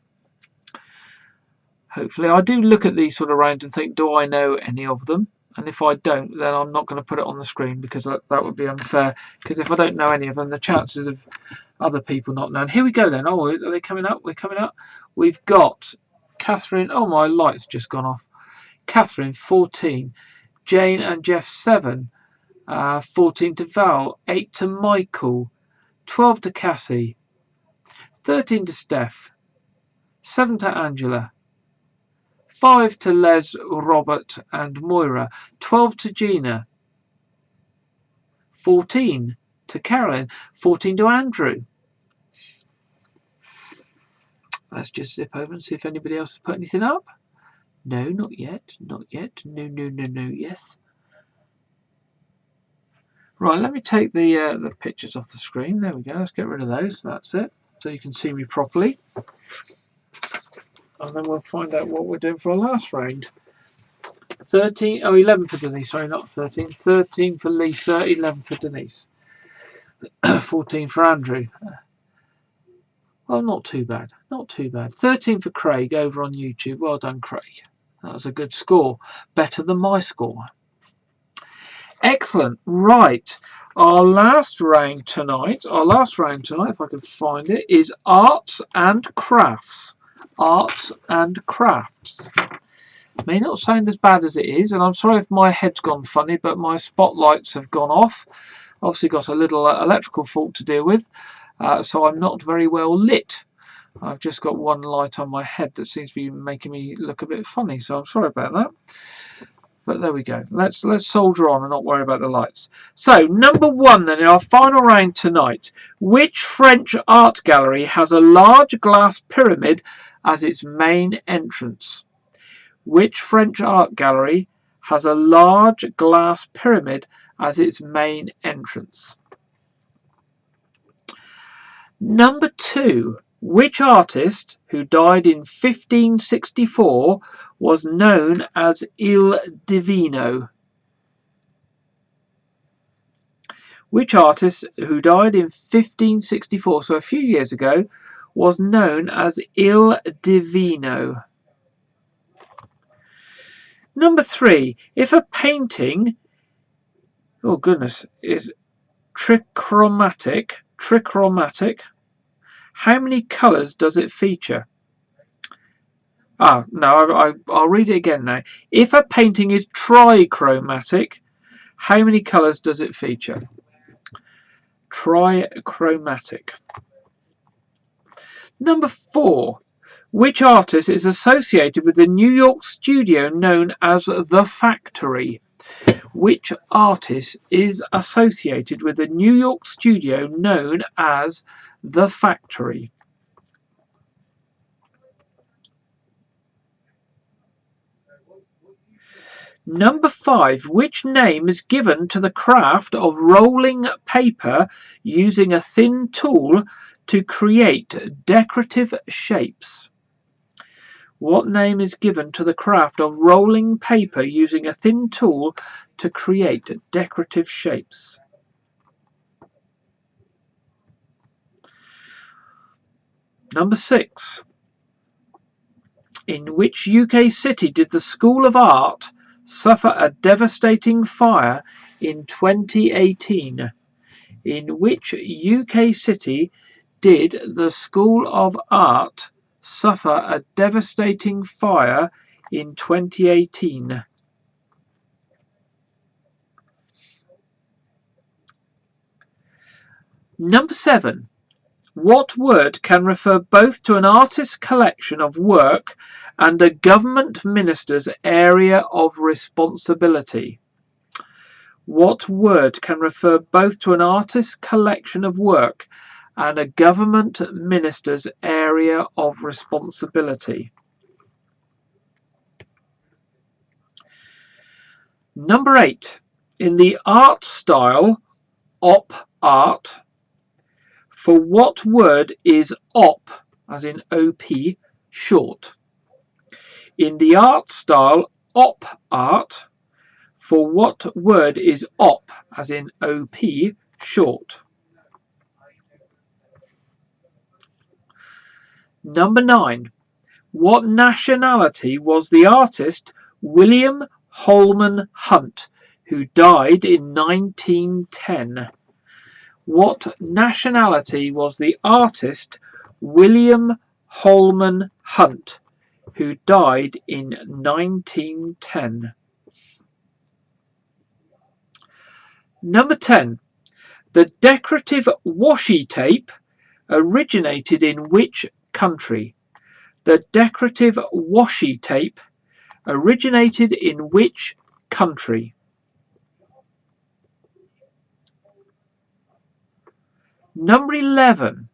Hopefully. I do look at these sort of rounds and think, do I know any of them? And if I don't, then I'm not going to put it on the screen because that would be unfair. Because if I don't know any of them, the chances of other people not knowing. Here we go then. Oh, are they coming up? We're coming up. We've got Catherine. Oh, my light's just gone off. Catherine, 14. Jane and Jeff, 7. 14 to Val. 8 to Michael. 12 to Cassie. 13 to Steph. 7 to Angela. 5 to Les, Robert and Moira. 12 to Gina. 14 to Carolyn. 14 to Andrew. Let's just zip over and see if anybody else has put anything up. No, not yet. Not yet. No, no, no, no. Yes. Right, let me take the pictures off the screen. There we go. Let's get rid of those. That's it. So you can see me properly. And then we'll find out what we're doing for our last round. 11 for Denise. Sorry, not 13. 13 for Lisa. 11 for Denise. 14 for Andrew. Well, not too bad. Not too bad. 13 for Craig over on YouTube. Well done, Craig. That was a good score. Better than my score. Excellent. Right. Our last round tonight, if I can find it, is Arts and Crafts. Arts and Crafts. May not sound as bad as it is, and I'm sorry if my head's gone funny, but my spotlights have gone off. Obviously got a little electrical fault to deal with, so I'm not very well lit. I've just got one light on my head that seems to be making me look a bit funny, so I'm sorry about that. But there we go. Let's soldier on and not worry about the lights. So, number 1 then in our final round tonight. Which French art gallery has a large glass pyramid as its main entrance? Which French art gallery has a large glass pyramid as its main entrance? Number 2. Which artist who died in 1564 was known as Il Divino? Which artist who died in 1564, so a few years ago, was known as Il Divino? Number 3. If a painting, oh goodness, is trichromatic, how many colours does it feature? No, I'll read it again now. If a painting is trichromatic, how many colours does it feature? Trichromatic. Number 4. Which artist is associated with the New York studio known as The Factory? Which artist is associated with the New York studio known as The Factory? Number 5. Which name is given to the craft of rolling paper using a thin tool to create decorative shapes? What name is given to the craft of rolling paper using a thin tool to create decorative shapes? Number 6. In which UK city did the School of Art suffer a devastating fire in 2018? In which UK city did the School of Art suffer a devastating fire in 2018? Number 7. What word can refer both to an artist's collection of work and a government minister's area of responsibility? What word can refer both to an artist's collection of work and a government minister's area of responsibility? Number 8. In the art style op art, for what word is op, as in op, short? In the art style op art, for what word is op, as in op, short? Number 9. What nationality was the artist William Holman Hunt, who died in 1910? What nationality was the artist William Holman Hunt, who died in 1910? Number 10. The decorative washi tape originated in which country? The decorative washi tape originated in which country? Number 11.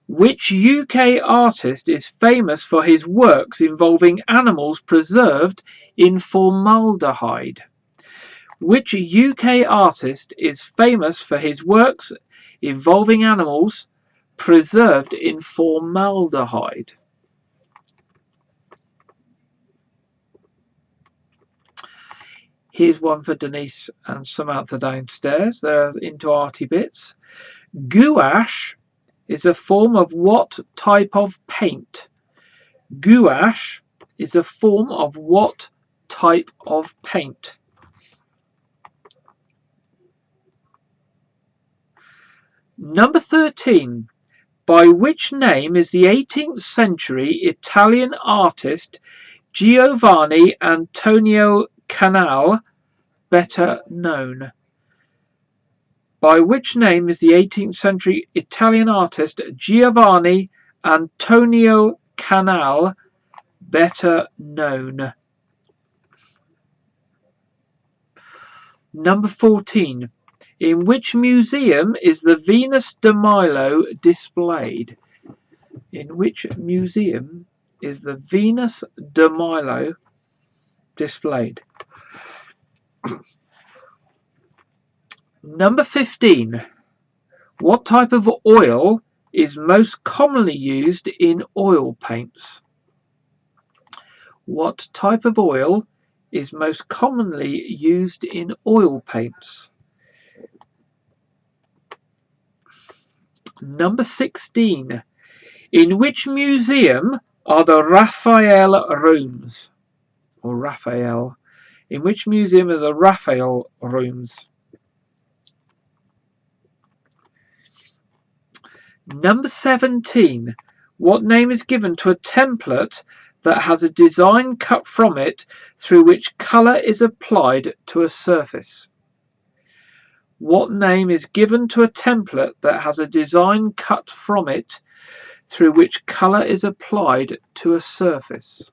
Which UK artist is famous for his works involving animals preserved in formaldehyde? Which UK artist is famous for his works involving animals preserved in formaldehyde? Here's one for Denise and Samantha downstairs. They're into arty bits. Gouache is a form of what type of paint? Gouache is a form of what type of paint? Number 13. By which name is the 18th century Italian artist Giovanni Antonio Canal better known? By which name is the 18th century Italian artist Giovanni Antonio Canal better known? Number 14. In which museum is the Venus de Milo displayed? In which museum is the Venus de Milo displayed? Number 15. What type of oil is most commonly used in oil paints? What type of oil is most commonly used in oil paints? Number 16. In which museum are the Raphael rooms? Or Raphael. In which museum are the Raphael rooms? Number 17. What name is given to a template that has a design cut from it through which colour is applied to a surface? What name is given to a template that has a design cut from it through which colour is applied to a surface?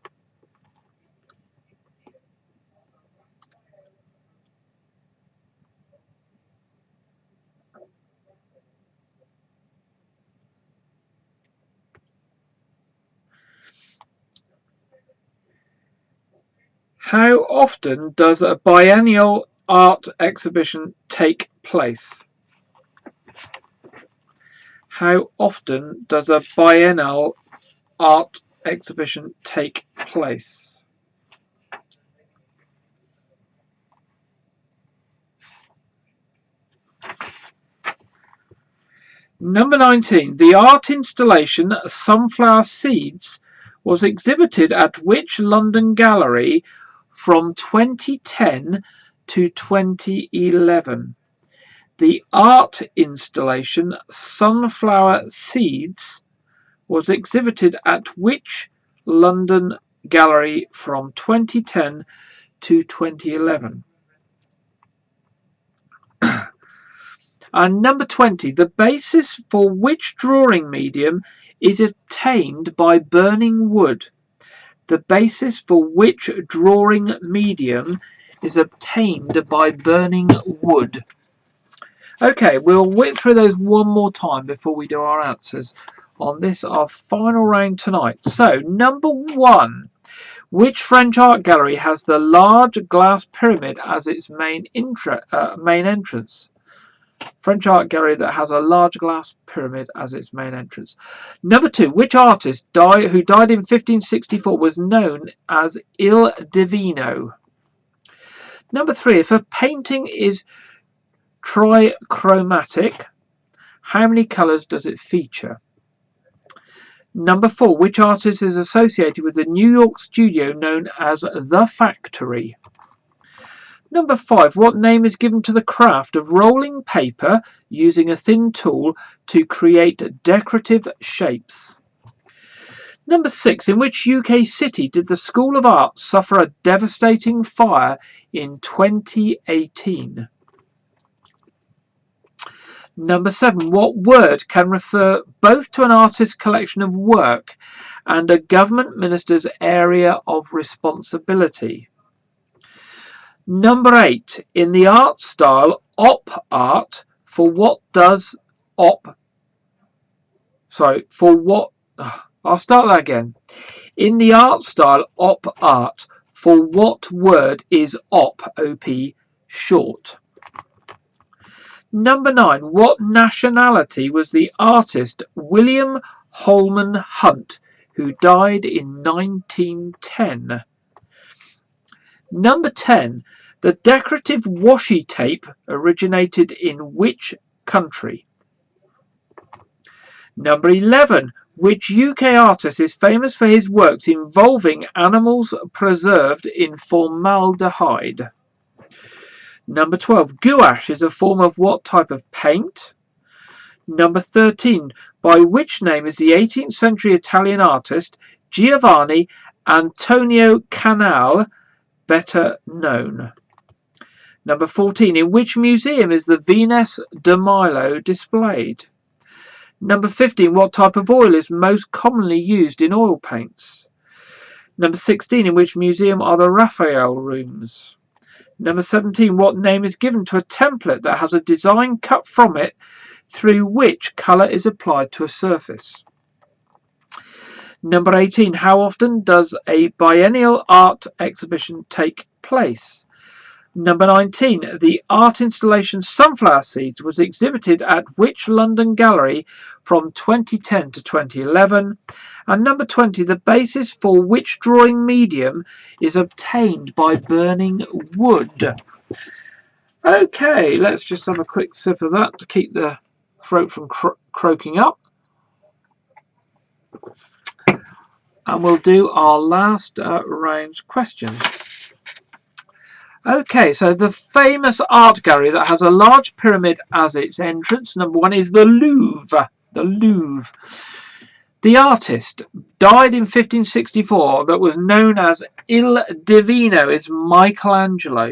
How often does a biennial art exhibition take place? How often does a biennial art exhibition take place? Number 19. The art installation Sunflower Seeds was exhibited at which London gallery from 2010 to 2011? The art installation Sunflower Seeds was exhibited at which London gallery from 2010 to 2011? And number 20, the basis for which drawing medium is obtained by burning wood? The basis for which drawing medium is obtained by burning wood? Okay, we'll whip through those one more time before we do our answers on this, our final round tonight. So, number 1. Which French art gallery has the large glass pyramid as its main entrance? French art gallery that has a large glass pyramid as its main entrance. Number 2. Which artist who died in 1564 was known as Il Divino? Number 3. If a painting is trichromatic, how many colours does it feature? Number 4. Which artist is associated with the New York studio known as The Factory? Number 5. What name is given to the craft of rolling paper using a thin tool to create decorative shapes? Number 6. In which UK city did the School of Art suffer a devastating fire in 2018? Number 7. What word can refer both to an artist's collection of work and a government minister's area of responsibility? Number 8. In the art style op art, for what does op... Sorry, for what... I'll start that again. In the art style op art, for what word is op short? Number 9. What nationality was the artist William Holman Hunt, who died in 1910? Number 10. The decorative washi tape originated in which country? Number 11. Which UK artist is famous for his works involving animals preserved in formaldehyde? Number 12. Gouache is a form of what type of paint? Number 13. By which name is the 18th century Italian artist Giovanni Antonio Canal better known? Number 14. In which museum is the Venus de Milo displayed? Number 15. What type of oil is most commonly used in oil paints? Number 16. In which museum are the Raphael rooms? Number 17. What name is given to a template that has a design cut from it through which colour is applied to a surface? Number 18. How often does a biennial art exhibition take place? Number 19. The art installation Sunflower Seeds was exhibited at which London gallery from 2010 to 2011? And number 20. The basis for which drawing medium is obtained by burning wood? Okay, let's just have a quick sip of that to keep the throat from croaking up. And we'll do our last round's questions. Okay, so the famous art gallery that has a large pyramid as its entrance, number 1, is the Louvre. The Louvre. The artist died in 1564 that was known as Il Divino is Michelangelo.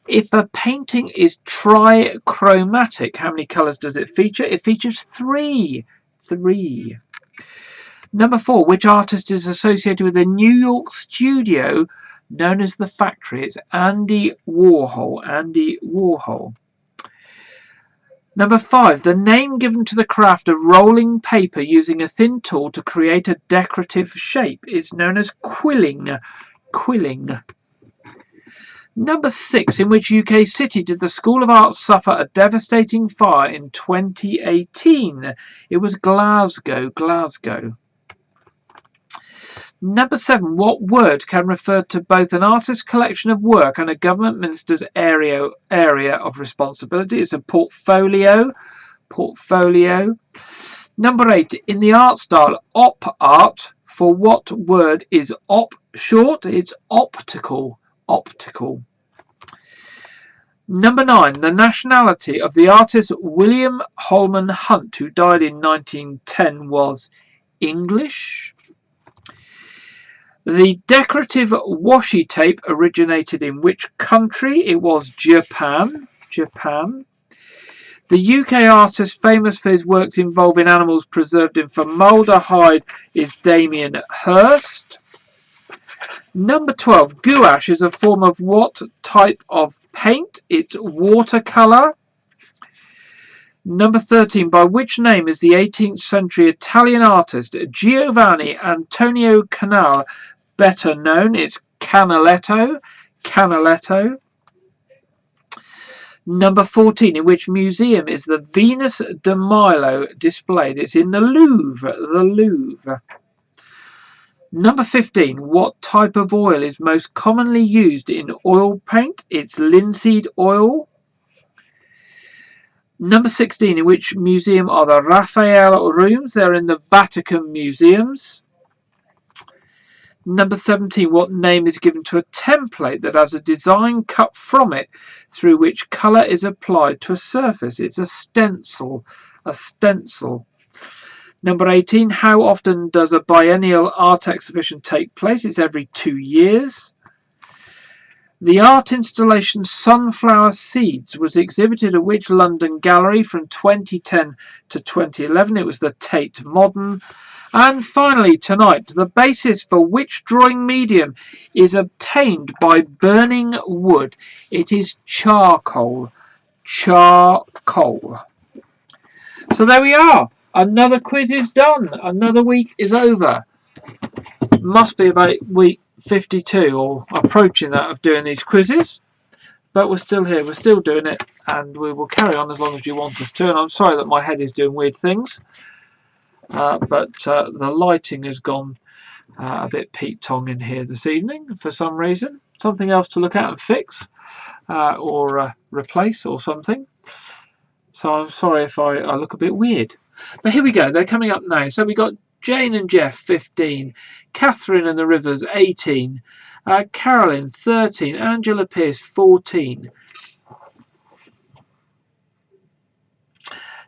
If a painting is trichromatic, how many colours does it feature? It features 3. Number 4, which artist is associated with the New York studio known as The Factory? It's Andy Warhol. Number 5, the name given to the craft of rolling paper using a thin tool to create a decorative shape is known as quilling. Number 6, in which UK city did the School of Art suffer a devastating fire in 2018? It was Glasgow. Number 7, what word can refer to both an artist's collection of work and a government minister's area of responsibility? It's a portfolio. portfolio. Number 8, in the art style, op art, for what word is op short? It's optical. Optical. Number 9, the nationality of the artist William Holman Hunt, who died in 1910, was English. The decorative washi tape originated in which country? It was Japan. Japan. The UK artist famous for his works involving animals preserved in formaldehyde is Damien Hirst. Number 12, gouache is a form of what type of paint? It's watercolour. Number 13, by which name is the 18th century Italian artist Giovanni Antonio Canal better known? It's Canaletto. Canaletto. Number 14, in which museum is the Venus de Milo displayed? It's in the Louvre. The Louvre. Number 15, what type of oil is most commonly used in oil paint? It's linseed oil. Number 16, in which museum are the Raphael rooms? They're in the Vatican Museums. Number 17, what name is given to a template that has a design cut from it through which colour is applied to a surface? It's a stencil. A stencil. Number 18, how often does a biennial art exhibition take place? It's every 2 years. The art installation Sunflower Seeds was exhibited at which London gallery from 2010 to 2011? It was the Tate Modern. And finally, tonight, the basis for which drawing medium is obtained by burning wood? It is charcoal. Charcoal. So there we are. Another quiz is done. Another week is over. Must be about week 52 or approaching that of doing these quizzes. But we're still here. We're still doing it. And we will carry on as long as you want us to. And I'm sorry that my head is doing weird things. But the lighting has gone a bit Pete Tong in here this evening for some reason. Something else to look at and fix or replace or something. So I'm sorry if I look a bit weird. But here we go. They're coming up now. So we got Jane and Jeff, 15. Catherine and the Rivers, 18. Carolyn, 13. Angela Pierce, 14.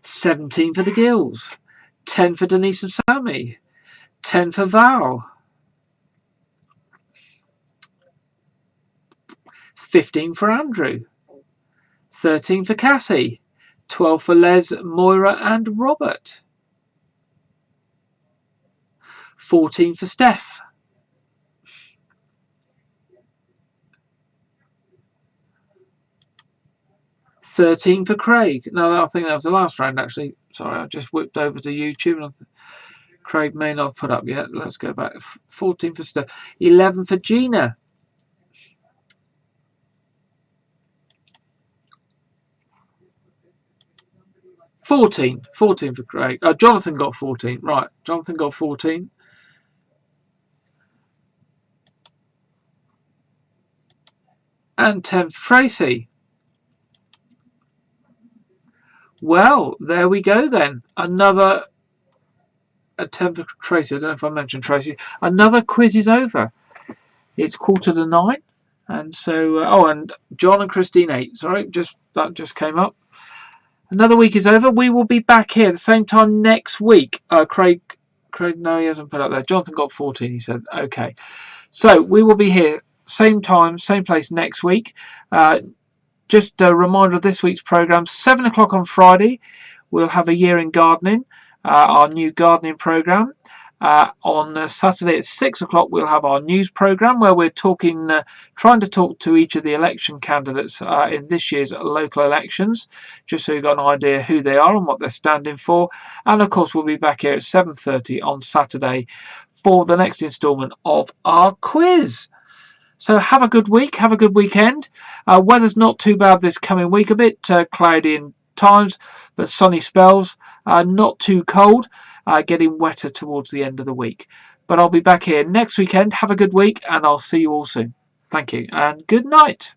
17 for the Gills. 10 for Denise and Sammy. 10 for Val. 15 for Andrew. 13 for Cassie. 12 for Les, Moira and Robert. 14 for Steph. 13 for Craig. No, I think that was the last round actually. Sorry, I just whipped over to YouTube and Craig may not have put up yet. Let's go back. 14 for Steph. 11 for Gina. 14 for Craig. Jonathan got 14. Right, Jonathan got 14. And 10 for Tracy. Well, there we go then. Another 10 for Tracy. I don't know if I mentioned Tracy. Another quiz is over. It's 8:45. And so, and John and Christine 8. Sorry, that just came up. Another week is over. We will be back here at the same time next week. Craig, no, he hasn't put up there. Jonathan got 14, he said. Okay. So we will be here, same time, same place next week. Just a reminder of this week's programme. 7 o'clock on Friday, we'll have A Year in Gardening, our new gardening programme. On Saturday at 6 o'clock, we'll have our news programme where we're trying to talk to each of the election candidates in this year's local elections, just so you've got an idea who they are and what they're standing for. And of course, we'll be back here at 7:30 on Saturday for the next instalment of our quiz. So have a good week, have a good weekend. Weather's not too bad this coming week, a bit cloudy in times, but sunny spells, not too cold. Getting wetter towards the end of the week. But I'll be back here next weekend. Have a good week, and I'll see you all soon. Thank you, and good night.